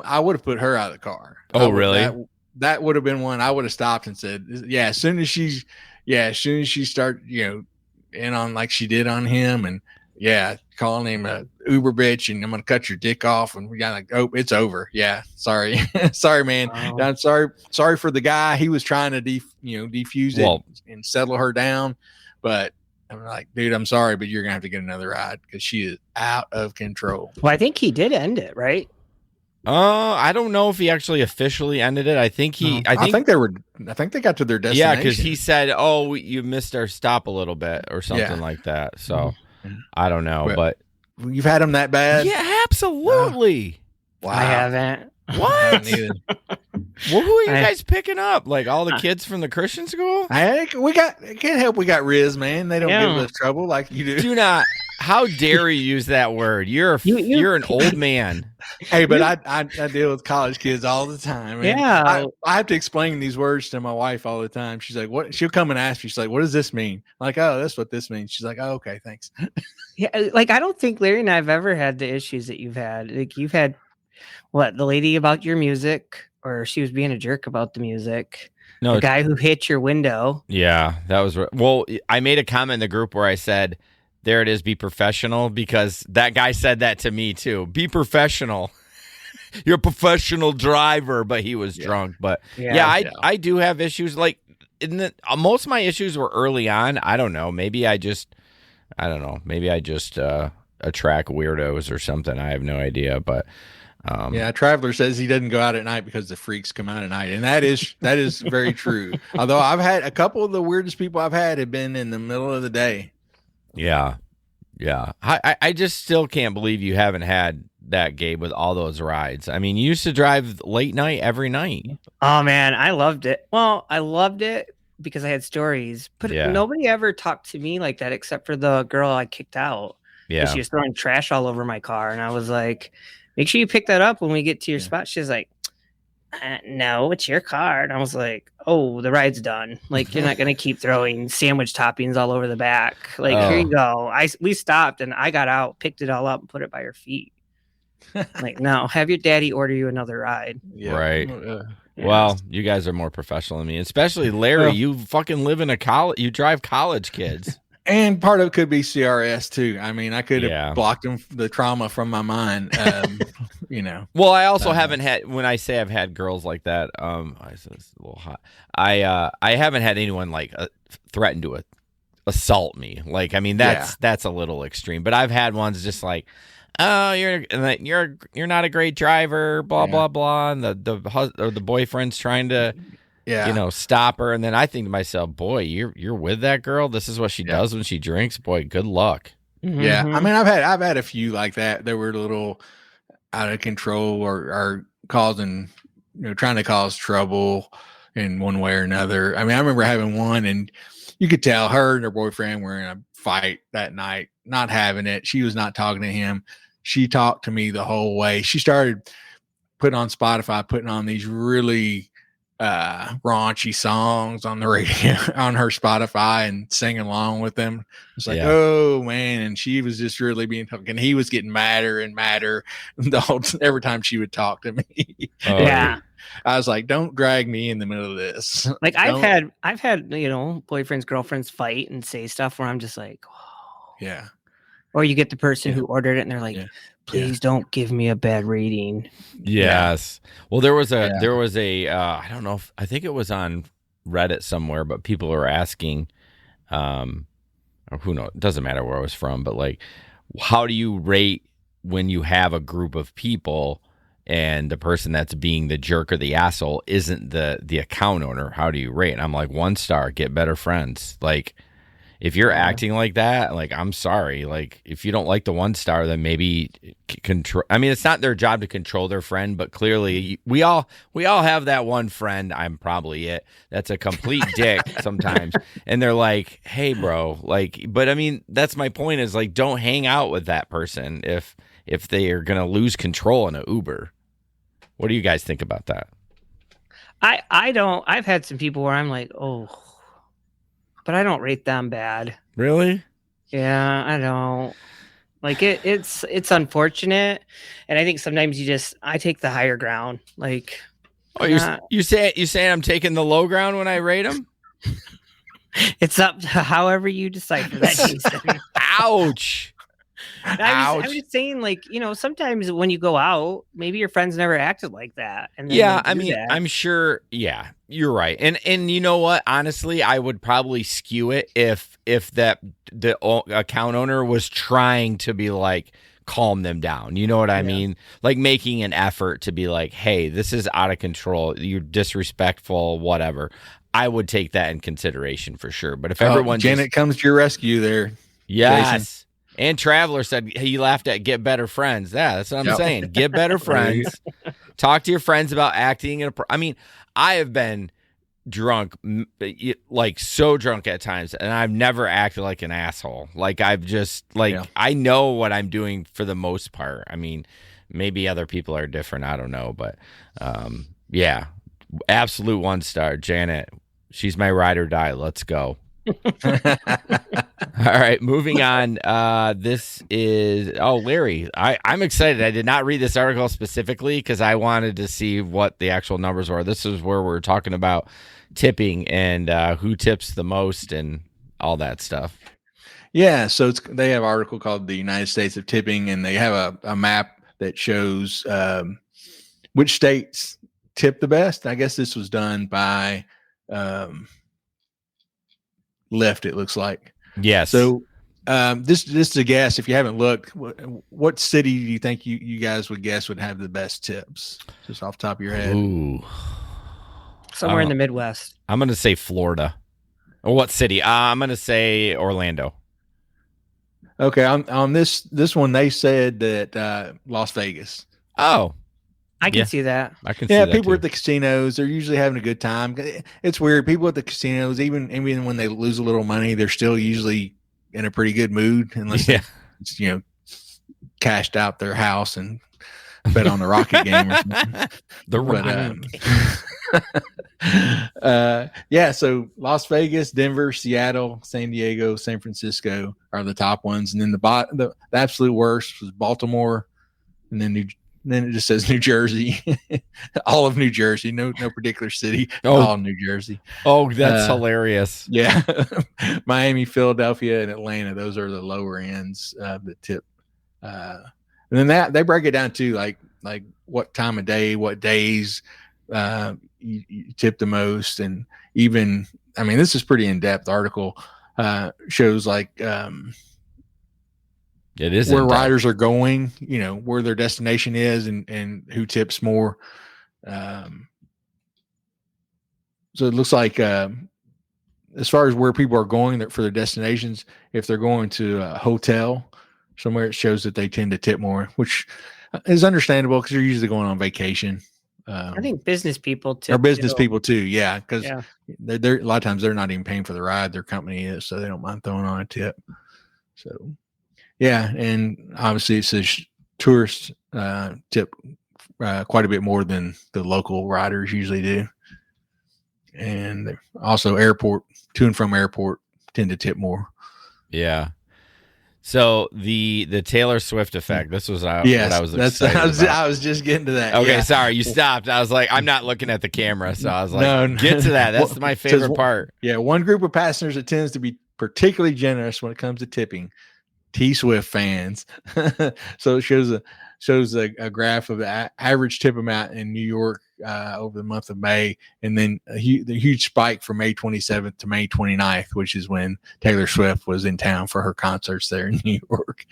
I would have put her out of the car. Oh, really? That would have been one I would have stopped and said, yeah, as soon as she start, in on like she did on him, and calling him a Uber bitch, and I'm gonna cut your dick off, and we got like, oh, it's over. Yeah, sorry, sorry, man. I'm sorry for the guy. He was trying to defuse it and settle her down, but I'm like, dude, I'm sorry, but you're gonna have to get another ride because she is out of control. Well, I think he did end it, right? I don't know if he actually officially ended it. I think they got to their destination. Yeah, because he said, "Oh, you missed our stop a little bit," or something like that. So I don't know, but you've had them that bad? Yeah, absolutely. Wow, I haven't. What? Well, who are you guys picking up? Like all the kids from the Christian school? Can't help. We got Riz, man. They don't give us trouble like you do. Do not. How dare you use that word? You're an old man. Hey, but I deal with college kids all the time. Yeah, I have to explain these words to my wife all the time. She's like, "What?" She'll come and ask me. She's like, "What does this mean?" I'm like, "Oh, that's what this means." She's like, "Oh, okay, thanks." Yeah, like I don't think Larry and I have ever had the issues that you've had. Like you've had the lady about your music, or she was being a jerk about the music. No, the guy who hit your window. Yeah, that was well. I made a comment in the group where I said, "There it is, be professional," because that guy said that to me too. Be professional. You're a professional driver, but he was drunk. But I do have issues. Like most of my issues were early on. I don't know. Maybe I just attract weirdos or something. I have no idea. But Traveler says he doesn't go out at night because the freaks come out at night, and that is very true. Although I've had a couple of the weirdest people I've had have been in the middle of the day. Yeah. I just still can't believe you haven't had that, Gabe, with all those rides. I mean, you used to drive late night every night. Oh man, I loved it. Well, I loved it because I had stories, but nobody ever talked to me like that except for the girl I kicked out. Yeah, she was throwing trash all over my car, and I was like, "Make sure you pick that up when we get to your spot." She's like, "No, it's your car." And I was like, "Oh, the ride's done. Like, you're not gonna keep throwing sandwich toppings all over the back. Like, here you go." We stopped, and I got out, picked it all up, and put it by her feet. Like, no, have your daddy order you another ride. Yeah. Right. Well, you guys are more professional than me, especially Larry. You fucking live in you drive college kids. And part of it could be CRS too. I mean, I could have blocked the trauma from my mind. Well, I also haven't had. When I say I've had girls like that, it's a little hot. I haven't had anyone like threaten to assault me. Like, I mean, that's a little extreme. But I've had ones just like, "Oh, you're not a great driver," blah blah blah, and the boyfriend's trying to stop her. And then I think to myself, boy, you're with that girl. This is what she does when she drinks. Boy, good luck. Yeah. I mean, I've had a few like that. They were a little out of control or causing, trying to cause trouble in one way or another. I mean, I remember having one, and you could tell her and her boyfriend were in a fight that night, not having it. She was not talking to him. She talked to me the whole way. She started putting on Spotify, putting on these really raunchy songs on the radio, on her Spotify, and singing along with them. It's like, oh man. And she was just really being talking. He was getting madder and madder every time she would talk to me. Yeah. I was like, don't drag me in the middle of this. Like I've had, boyfriends, girlfriends fight and say stuff where I'm just like, oh. Yeah. Or you get the person who ordered it and they're like, please don't give me a bad rating. Yes. Well, there was a I don't know I think it was on Reddit somewhere, but people were asking, or who knows, it doesn't matter where I was from, but like, how do you rate when you have a group of people and the person that's being the jerk or the asshole isn't the account owner? How do you rate? And I'm like, 1 star, get better friends. Like, if you're acting like that, like, I'm sorry. Like, if you don't like the 1 star, then maybe control. I mean, it's not their job to control their friend, but clearly we all have that one friend. I'm probably it. That's a complete dick sometimes. And they're like, hey, bro, like, but I mean, that's my point is like, don't hang out with that person if they are going to lose control in an Uber. What do you guys think about that? I don't. I've had some people where I'm like, oh, but I don't rate them bad. Really? Yeah, I don't. Like it's unfortunate, and I think sometimes I take the higher ground. Like, you saying I'm taking the low ground when I rate them? It's up to however you decipher that, Jason. Ouch. I'm just saying, like, sometimes when you go out, maybe your friends never acted like that. And I mean, I'm sure. Yeah, you're right. And you know what? Honestly, I would probably skew it if the account owner was trying to be like, calm them down. You know what I mean? Like making an effort to be like, hey, this is out of control. You're disrespectful, whatever. I would take that in consideration for sure. But if everyone Janet comes to your rescue there. Yes. Jason. And Traveler said he laughed at get better friends. Yeah, that's what I'm saying. Get better friends. Talk to your friends about acting. I mean, I have been drunk, like so drunk at times, and I've never acted like an asshole. Like I've just I know what I'm doing for the most part. I mean, maybe other people are different. I don't know, but yeah, absolute 1 star. Janet, she's my ride or die. Let's go. All right, moving on. This is Larry. I'm excited. I did not read this article specifically because I wanted to see what the actual numbers were. This is where we're talking about tipping and who tips the most and all that stuff. Yeah, so they have an article called "The United States of Tipping," and they have a map that shows which states tip the best. I guess this was done by Lyft, it looks like. Yes. So this is a guess. If you haven't looked, what city do you think you guys would guess would have the best tips? Just off the top of your head. Ooh. Somewhere in the Midwest. I'm going to say Florida. Or what city? I'm going to say Orlando. Okay. On this one, they said that Las Vegas. Oh. I can see that. I can see that. Yeah, people too. at the casinos, they're usually having a good time. It's weird. People at the casinos, even when they lose a little money, they're still usually in a pretty good mood, unless they, cashed out their house and bet on the Rocket game or something. So Las Vegas, Denver, Seattle, San Diego, San Francisco are the top ones, and then the absolute worst was Baltimore, and then then it just says New Jersey, all of New Jersey, no particular city, all New Jersey. Oh, that's hilarious. Yeah. Miami, Philadelphia, and Atlanta. Those are the lower ends of the tip. And then they break it down to like what time of day, what days you tip the most. And even, I mean, this is pretty in-depth article, shows like, it is where riders are going, where their destination is and who tips more. So it looks like as far as where people are going for their destinations, if they're going to a hotel somewhere, it shows that they tend to tip more, which is understandable because you're usually going on vacation. I think business people tip. Or business too. people too, yeah, because they're a lot of times they're not even paying for the ride, their company is, so they don't mind throwing on a tip. So, yeah, and obviously it says tourists tip quite a bit more than the local riders usually do, and also airport to and from airport tend to tip more. Yeah. So the Taylor Swift effect. This was what I was excited about. I was just getting to that. Okay, yeah. sorry, you stopped. I was like, I'm not looking at the camera, so I was like, get to that. That's my favorite part. Yeah, one group of passengers that tends to be particularly generous when it comes to tipping, T Swift fans. So it shows a graph of the average tip amount in New York over the month of May, and then the huge spike from May 27th to May 29th, which is when Taylor Swift was in town for her concerts there in New York.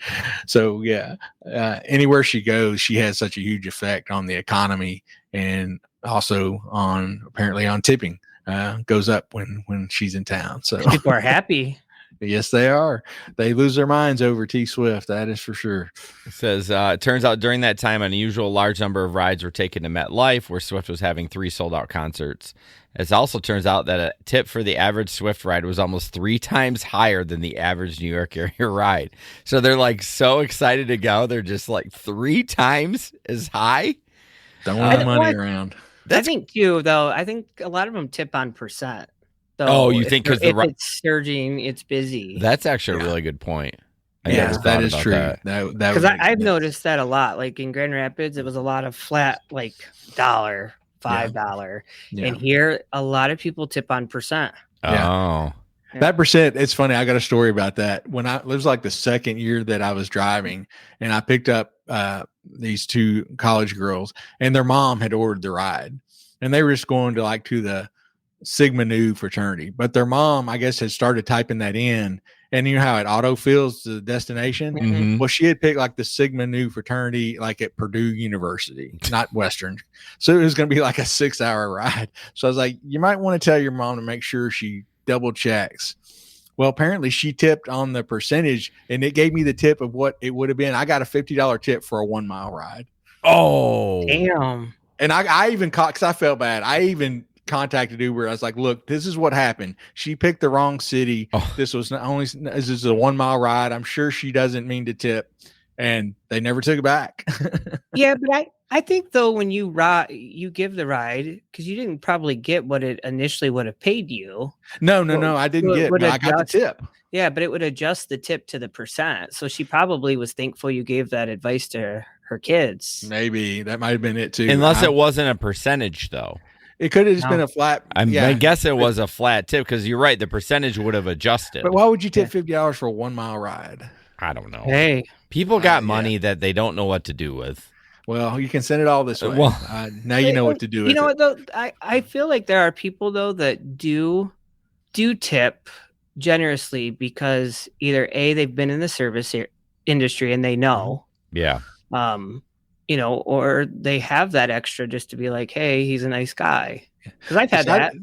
So yeah, anywhere she goes, she has such a huge effect on the economy and also apparently on tipping. Goes up when she's in town. So people are happy. Yes, they are. They lose their minds over T Swift. That is for sure. It says, it turns out during that time, an unusual large number of rides were taken to MetLife, where Swift was having 3 sold-out concerts. It also turns out that a tip for the average Swift ride was almost 3 times higher than the average New York area ride. So they're like so excited to go. They're just like 3 times as high. Don't want money around. I think too, though. I think a lot of them tip on percent. So you think because it's surging, it's busy. That's actually a really good point. That is true. Because I've noticed that a lot. Like in Grand Rapids, it was a lot of flat, like $1, $5, and here a lot of people tip on percent. Oh, that percent. It's funny. I got a story about that. It was like the second year that I was driving, and I picked up these 2 college girls, and their mom had ordered the ride, and they were just going to the Sigma Nu fraternity, but their mom, I guess, had started typing that in, and you know how it auto fills the destination. Mm-hmm. Well, she had picked like the Sigma Nu fraternity, like at Purdue University, not Western. So it was going to be like a 6-hour ride. So I was like, you might want to tell your mom to make sure she double checks. Well, apparently she tipped on the percentage, and it gave me the tip of what it would have been. I got a $50 tip for a 1-mile ride. Oh, damn! And I even caught, because I felt bad. I even contacted Uber. I was like, look, this is what happened. She picked the wrong city. This is a 1-mile ride. I'm sure she doesn't mean to tip, and they never took it back. Yeah, but I think though, when you give the ride, because you didn't probably get what it initially would have paid you. No, I didn't get. I got the tip. Yeah, but it would adjust the tip to the percent. So she probably was thankful you gave that advice to her kids. Maybe that might have been it too. Unless it wasn't a percentage, though. It could have just been a flat. I guess it was a flat tip, because you're right. The percentage would have adjusted. But why would you tip $50 for a 1-mile ride? I don't know. Hey, people got money that they don't know what to do with. Well, you can send it all this way. Well, now you know what to do with it. You know what, though? I feel like there are people, though, that do tip generously because either A, they've been in the service industry and they know. Yeah. Or they have that extra just to be like, hey, he's a nice guy. Because I've had that.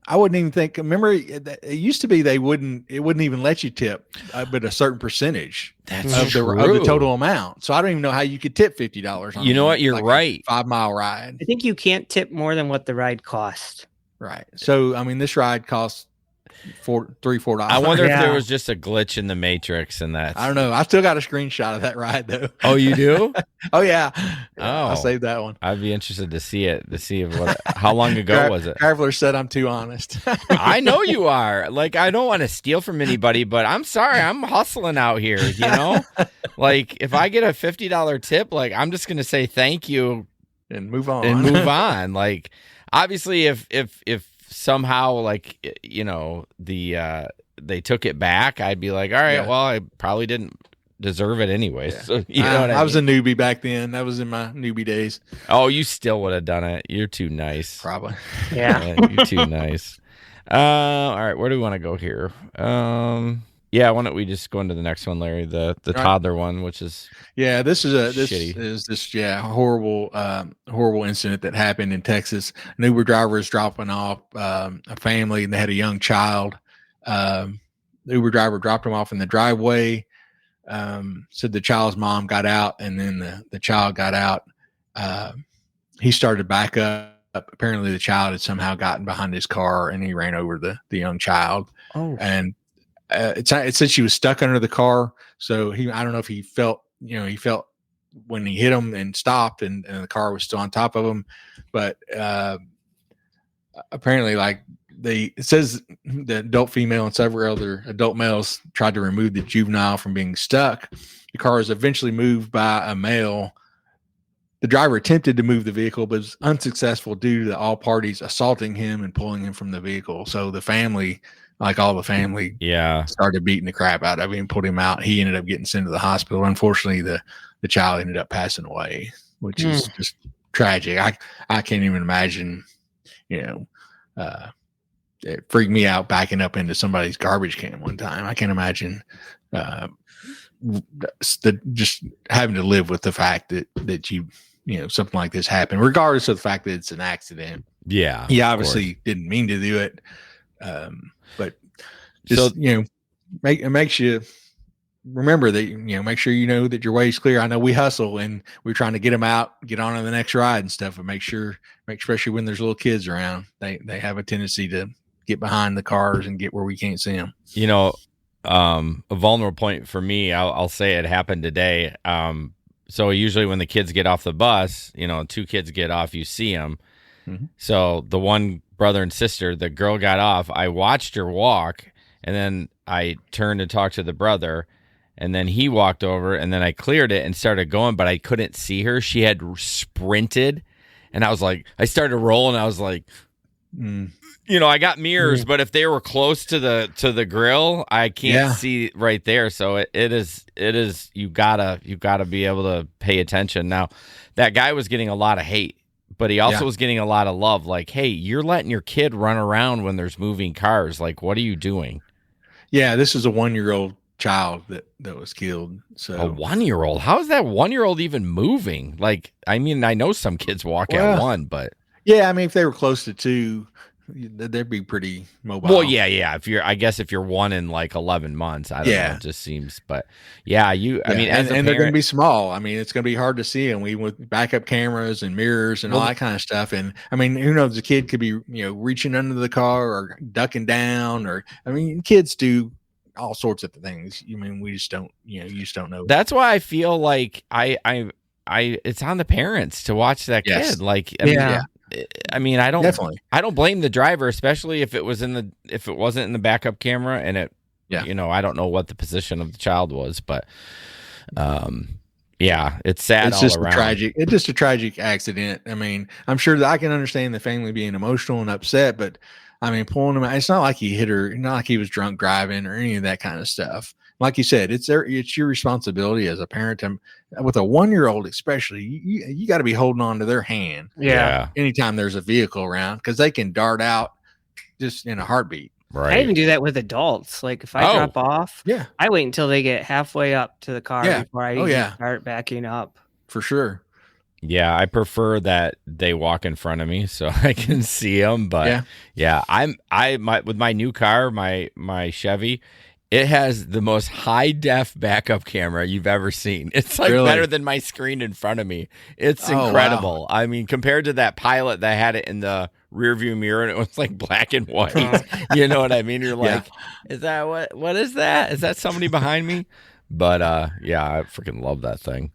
I wouldn't even think. Remember, it used to be it wouldn't even let you tip, but a certain percentage of the total amount. So I don't even know how you could tip $50. You know what? You're right. 5-mile ride. I think you can't tip more than what the ride cost. Right. So I mean, this ride costs $4. I wonder if there was just a glitch in the matrix, and that I don't know. I still got a screenshot of that ride though. Oh, you do? Oh yeah. Oh, I saved that one. I'd be interested to see it. To see how long ago was it? Carveler said I'm too honest. I know you are. Like, I don't want to steal from anybody, but I'm sorry. I'm hustling out here. You know, like if I get a $50 tip, like I'm just gonna say thank you and move on. Like, obviously, if somehow, like, they took it back, I'd be like, all right, well, I probably didn't deserve it anyway. Yeah. So you know what I was a newbie back then. That was in my newbie days. Oh, you still would have done it. You're too nice. Probably. Yeah. You're too nice. All right, where do we want to go here? Yeah, why don't we just go into the next one, Larry? The toddler one, which is this shitty. is this horrible incident that happened in Texas. An Uber driver was dropping off a family, and they had a young child. The Uber driver dropped him off in the driveway. Said the child's mom got out, and then the child got out. He started to back up. Apparently, the child had somehow gotten behind his car, and he ran over the young child. Oh, and it said she was stuck under the car. So I don't know if he felt when he hit him and stopped, and the car was still on top of him. But apparently, it says the adult female and several other adult males tried to remove the juvenile from being stuck. The car was eventually moved by a male. The driver attempted to move the vehicle, but was unsuccessful due to all parties assaulting him and pulling him from the vehicle. So the family, started beating the crap out of him, pulled him out. He ended up getting sent to the hospital. Unfortunately, the child ended up passing away, which is just tragic. I can't even imagine, it freaked me out backing up into somebody's garbage can one time. I can't imagine just having to live with the fact that something like this happened, regardless of the fact that it's an accident. Yeah. He obviously didn't mean to do it. But just, it makes you remember that, make sure that your way's clear. I know we hustle and we're trying to get them out, get on to the next ride and stuff, but especially when there's little kids around, they have a tendency to get behind the cars and get where we can't see them. A vulnerable point for me, I'll say it happened today. So usually when the kids get off the bus, two kids get off, you see them. Mm-hmm. So the one brother and sister, the girl got off. I watched her walk, and then I turned to talk to the brother, and then he walked over, and then I cleared it and started going, but I couldn't see her. She had sprinted, and I started rolling. I was like, I got mirrors, but if they were close to the grill, I can't see right there. So it is you gotta be able to pay attention. Now, that guy was getting a lot of hate, but he also was getting a lot of love. Like, hey, you're letting your kid run around when there's moving cars. Like, what are you doing? Yeah, this is a 1-year-old child that was killed. So a 1-year-old? How is that 1-year-old even moving? Like, I mean, I know some kids walk at 1, but yeah, I mean, if they were close to 2, they'd be pretty mobile. Well, yeah. If you're 1 in 11 months, I don't know. It just seems, but I mean, and they're going to be small. I mean, it's going to be hard to see them. With backup cameras and mirrors and all that kind of stuff. And I mean, who knows? The kid could be, reaching under the car or ducking down, or I mean, kids do all sorts of things. I mean, we just don't, you just don't know. That's why I feel like it's on the parents to watch that kid. Like, I mean, I don't blame the driver, especially if it wasn't in the backup camera, and I don't know what the position of the child was, but it's sad. It's all just around. tragic. It's just a tragic accident. I mean, I'm sure that I can understand the family being emotional and upset, but I mean, pulling him out, it's not like he hit her, not like he was drunk driving or any of that kind of stuff. Like you said, it's your responsibility as a parent to, with a 1-year-old especially, you got to be holding on to their hand. Yeah. Anytime there's a vehicle around, because they can dart out just in a heartbeat. Right. I even do that with adults. Like if I drop off, I wait until they get halfway up to the car before I start backing up. For sure. Yeah, I prefer that they walk in front of me so I can see them. But with my new car, my Chevy, it has the most high def backup camera you've ever seen. It's better than my screen in front of me. It's incredible. Wow. I mean, compared to that Pilot that had it in the rear view mirror and it was like black and white. You know what I mean? You're like, is that what is that? Is that somebody behind me? But I freaking love that thing.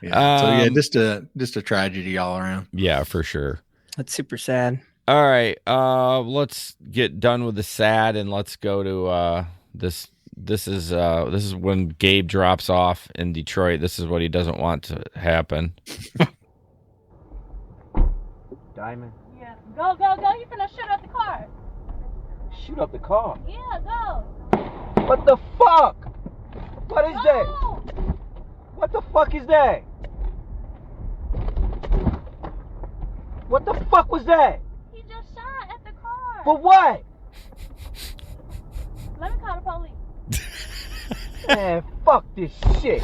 Yeah. Just a tragedy all around. Yeah, for sure. That's super sad. All right. Let's get done with the sad and let's go to this is when Gabe drops off in Detroit. This is what he doesn't want to happen. Diamond. Yeah. Go. You finna shoot up the car. Shoot up the car? Yeah, go. What the fuck? What is that? What the fuck is that? What the fuck was that? He just shot at the car. For what? Let me call the police. Man, fuck this shit.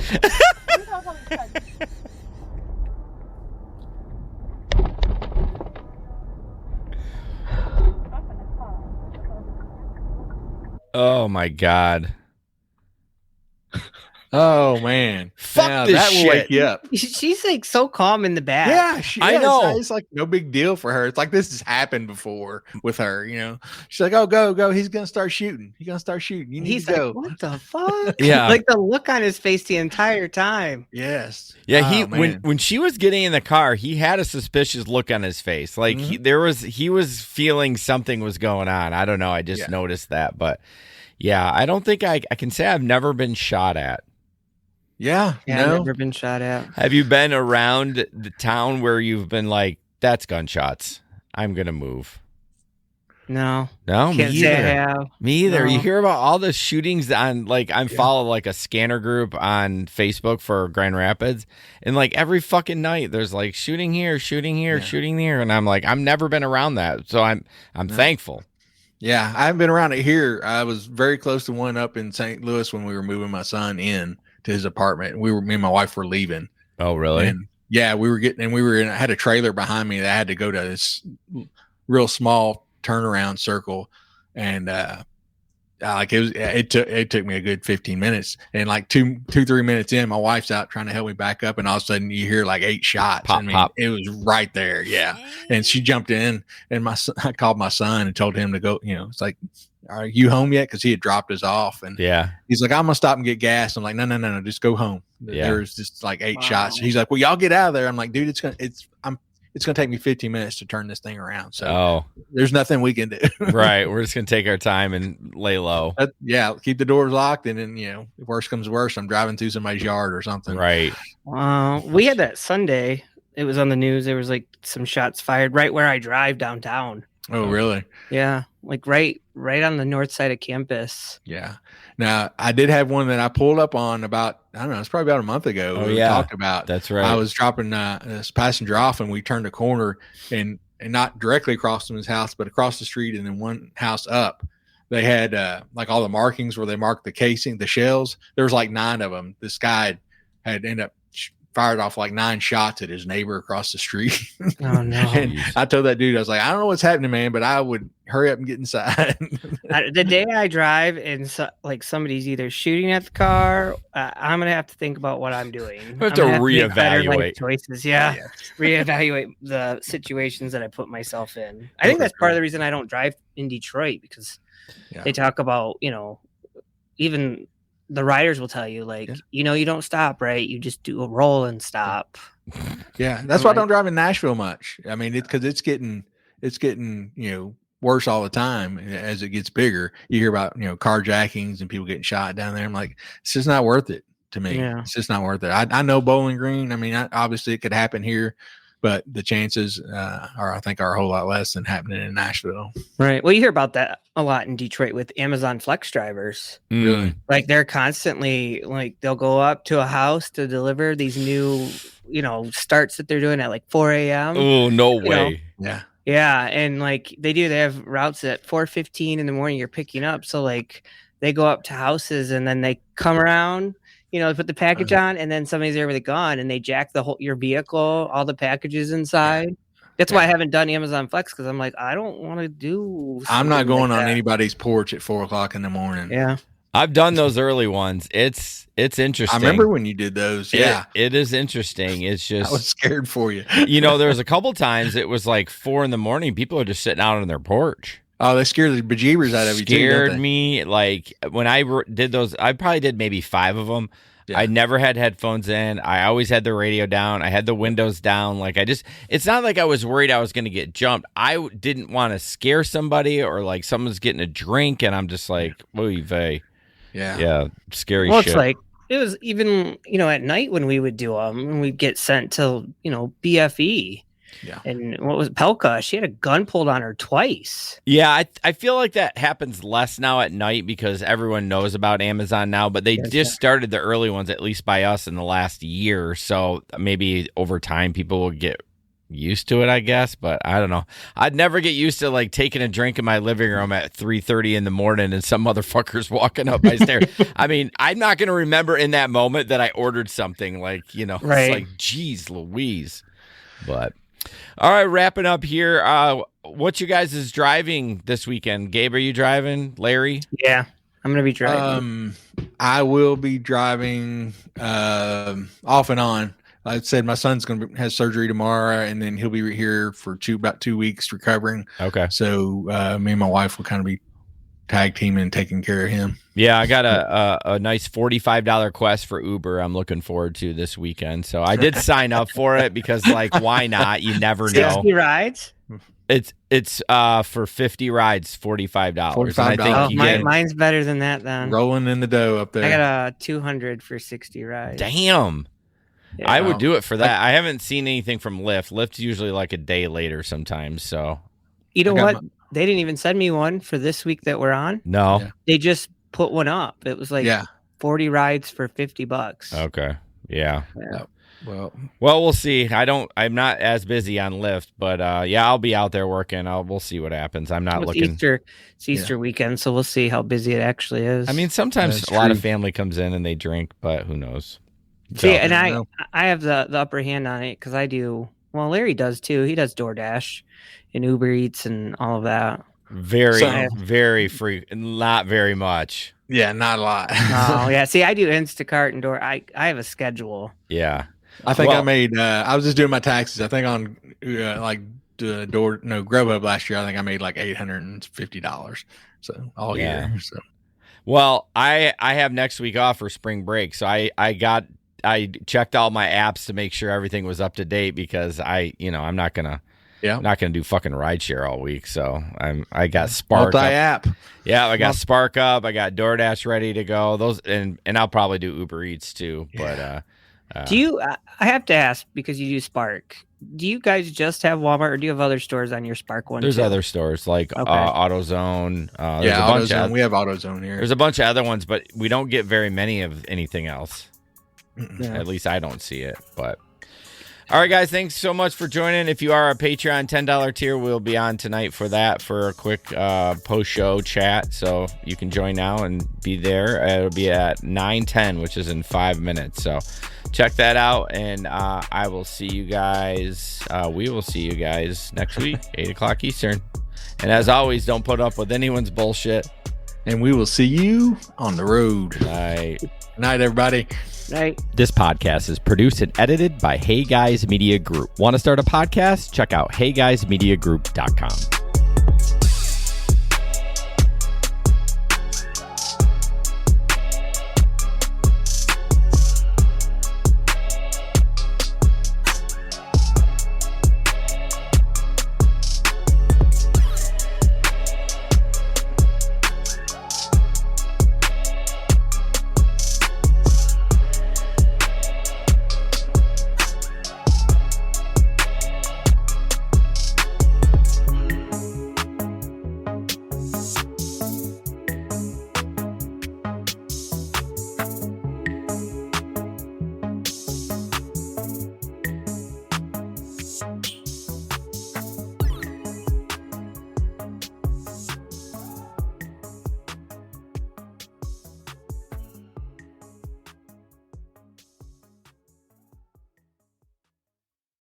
Oh my God. Oh man. Fuck Now, this that will shit. wake you up. She's like so calm in the back. Yeah, I know. It's like no big deal for her. It's like this has happened before with her, you know. She's like, "Oh, go. He's going to start shooting. He's going to start shooting. You need He's to go." like, what the fuck? Yeah. Like the look on his face the entire time. Yes. Yeah, Oh, man. when she was getting in the car, he had a suspicious look on his face. Like he was feeling something was going on. I don't know. I just noticed that, but yeah, I don't think I can say I've never been shot at. Yeah, I've no. never been shot at. Have you been around the town where you've been like, that's gunshots, I'm gonna move? No. No, me Can't say I either. have. Me either. No. You hear about all the shootings on, like, I'm follow like a scanner group on Facebook for Grand Rapids, and like every fucking night there's like shooting here, shooting here, shooting there, and I'm like, I've never been around that, so I'm thankful. Yeah, I haven't been around it here. I was very close to one up in St. Louis when we were moving my son in to his apartment. Me and my wife were leaving. Oh, really? And yeah, I had a trailer behind me that I had to go to this real small turnaround circle, and it took me a good 15 minutes, and like 2-3 minutes in, my wife's out trying to help me back up, and all of a sudden you hear like 8 shots. Pop, pop. It was right there. Yeah. And she jumped in, and I called my son and told him to go, it's like, are you home yet? Because he had dropped us off, and he's like, I'm gonna stop and get gas. I'm like, no, just go home. There's just like 8 shots. He's like, well, y'all get out of there. I'm like, dude, it's gonna take me 15 minutes to turn this thing around. So there's nothing we can do. Right. We're just gonna take our time and lay low. Keep the doors locked, and then if worst comes worst, I'm driving through somebody's yard or something. Right. We had that Sunday. It was on the news. There was like some shots fired right where I drive downtown. Oh, really? Yeah, like right on the north side of campus. Yeah. Now, I did have one that I pulled up on about, I don't know, it's probably about a month ago. Oh, we talked about. That's right. I was dropping this passenger off, and we turned a corner, and not directly across from his house, but across the street, and then one house up. They had like all the markings where they marked the casing, the shells. There was like 9 of them. This guy had ended up fired off like 9 shots at his neighbor across the street. Oh no. And I told that dude, I was like, I don't know what's happening, man, but I would hurry up and get inside. The day I drive and like somebody's either shooting at the car, I'm gonna have to think about what I'm doing. We have to reevaluate choices. Reevaluate the situations that I put myself in. I think that's part of the reason I don't drive in Detroit, because they talk about, even the riders will tell you, like, you don't stop, right? You just do a roll and stop. Yeah, that's why I don't drive in Nashville much. I mean, because it's getting worse all the time as it gets bigger. You hear about carjackings and people getting shot down there. I'm like, it's just not worth it to me. Yeah. It's just not worth it. I know Bowling Green. I mean, obviously it could happen here, but the chances are a whole lot less than happening in Nashville. Right. Well, you hear about that a lot in Detroit with Amazon Flex drivers. Really? Like they're constantly like, they'll go up to a house to deliver these new, starts that they're doing at like 4 a.m. Oh, no way. Yeah. Yeah. And like they have routes at 4:15 in the morning you're picking up. So like they go up to houses and then they come around, put the package on, and then somebody's there with a gun and they jack your vehicle, all the packages inside. That's why I haven't done Amazon Flex, because I'm like, I don't want to do. I'm not going like on that. anybody's porch at 4:00 in the morning. Yeah. I've done those early ones. It's interesting. I remember when you did those. Yeah. It is interesting. It's just, I was scared for you. there was a couple times it was like 4 a.m. People are just sitting out on their porch. Oh, they scared the bejeebers out of you. Scared me. Like when I did those, I probably did maybe 5 of them. Yeah. I never had headphones in. I always had the radio down. I had the windows down. Like it's not like I was worried I was going to get jumped. I didn't want to scare somebody, or like someone's getting a drink and I'm just like, oy vey. Yeah. Scary well, shit. It's like, it was even, at night when we would do them, and we'd get sent to, BFE. Yeah. And what was Pelka? She had a gun pulled on her twice. Yeah, I feel like that happens less now at night because everyone knows about Amazon now, but they just started the early ones, at least by us, in the last year. So maybe over time people will get used to it, I guess, but I don't know. I'd never get used to like taking a drink in my living room at 3:30 in the morning and some motherfucker's walking up my stairs. I mean, I'm not going to remember in that moment that I ordered something like, you know, Right. It's like, geez Louise. But all right, wrapping up here. What you guys is driving this weekend? Gabe, are you driving? Larry? Yeah, I'm going to be driving. I will be driving off and on. Like I said, my son's going to have surgery tomorrow, and then he'll be here for about 2 weeks recovering. Okay. So me and my wife will kind of be tag teaming and taking care of him. Yeah, I got a nice $45 quest for Uber I'm looking forward to this weekend. So I did sign up for it because, like, why not? You never know. 60 rides? It's for 50 rides, $45. And I think mine's better than that then. Rolling in the dough up there. I got a 200 for 60 rides. Damn. Yeah. I would do it for that. I haven't seen anything from Lyft. Lyft's usually like a day later sometimes. So you know what? They didn't even send me one for this week that we're on. No. Yeah. They just put one up. It was like 40 rides for $50. Okay. Yeah. Well, we'll see. I'm not as busy on Lyft, but I'll be out there working. We'll see what happens. I'm not looking. It's Easter weekend, so we'll see how busy it actually is. I mean, sometimes a lot of family comes in and they drink, but who knows? See, and I have the upper hand on it because I do. Well, Larry does too. He does DoorDash and Uber Eats and all of that. Very free, not very much. Yeah, not a lot. Oh, yeah. See, I do Instacart and Door. I have a schedule. Yeah. I think I made. I was just doing my taxes. I think on Grubhub last year. I think I made like $850. So all year. So. Well, I have next week off for spring break, so I checked all my apps to make sure everything was up to date because I'm not gonna do fucking rideshare all week. So I got Spark multi-app. Yeah, I got Spark up. I got DoorDash ready to go. Those and I'll probably do Uber Eats too. Yeah. But do you? I have to ask because you use Spark. Do you guys just have Walmart, or do you have other stores on your Spark one? There's other stores like AutoZone. AutoZone. We have AutoZone here. There's a bunch of other ones, but we don't get very many of anything else. Yeah. At least I don't see it. But all right, guys, thanks so much for joining. If you are a Patreon $10 tier, we'll be on tonight for a quick post-show chat. So you can join now and be there. It'll be at 9:10, which is in 5 minutes. So check that out, and I will see you guys. We will see you guys next week, 8 o'clock Eastern. And as always, don't put up with anyone's bullshit. And we will see you on the road. Night. Good night, everybody. Night. This podcast is produced and edited by Hey Guys Media Group. Want to start a podcast? Check out heyguysmediagroup.com.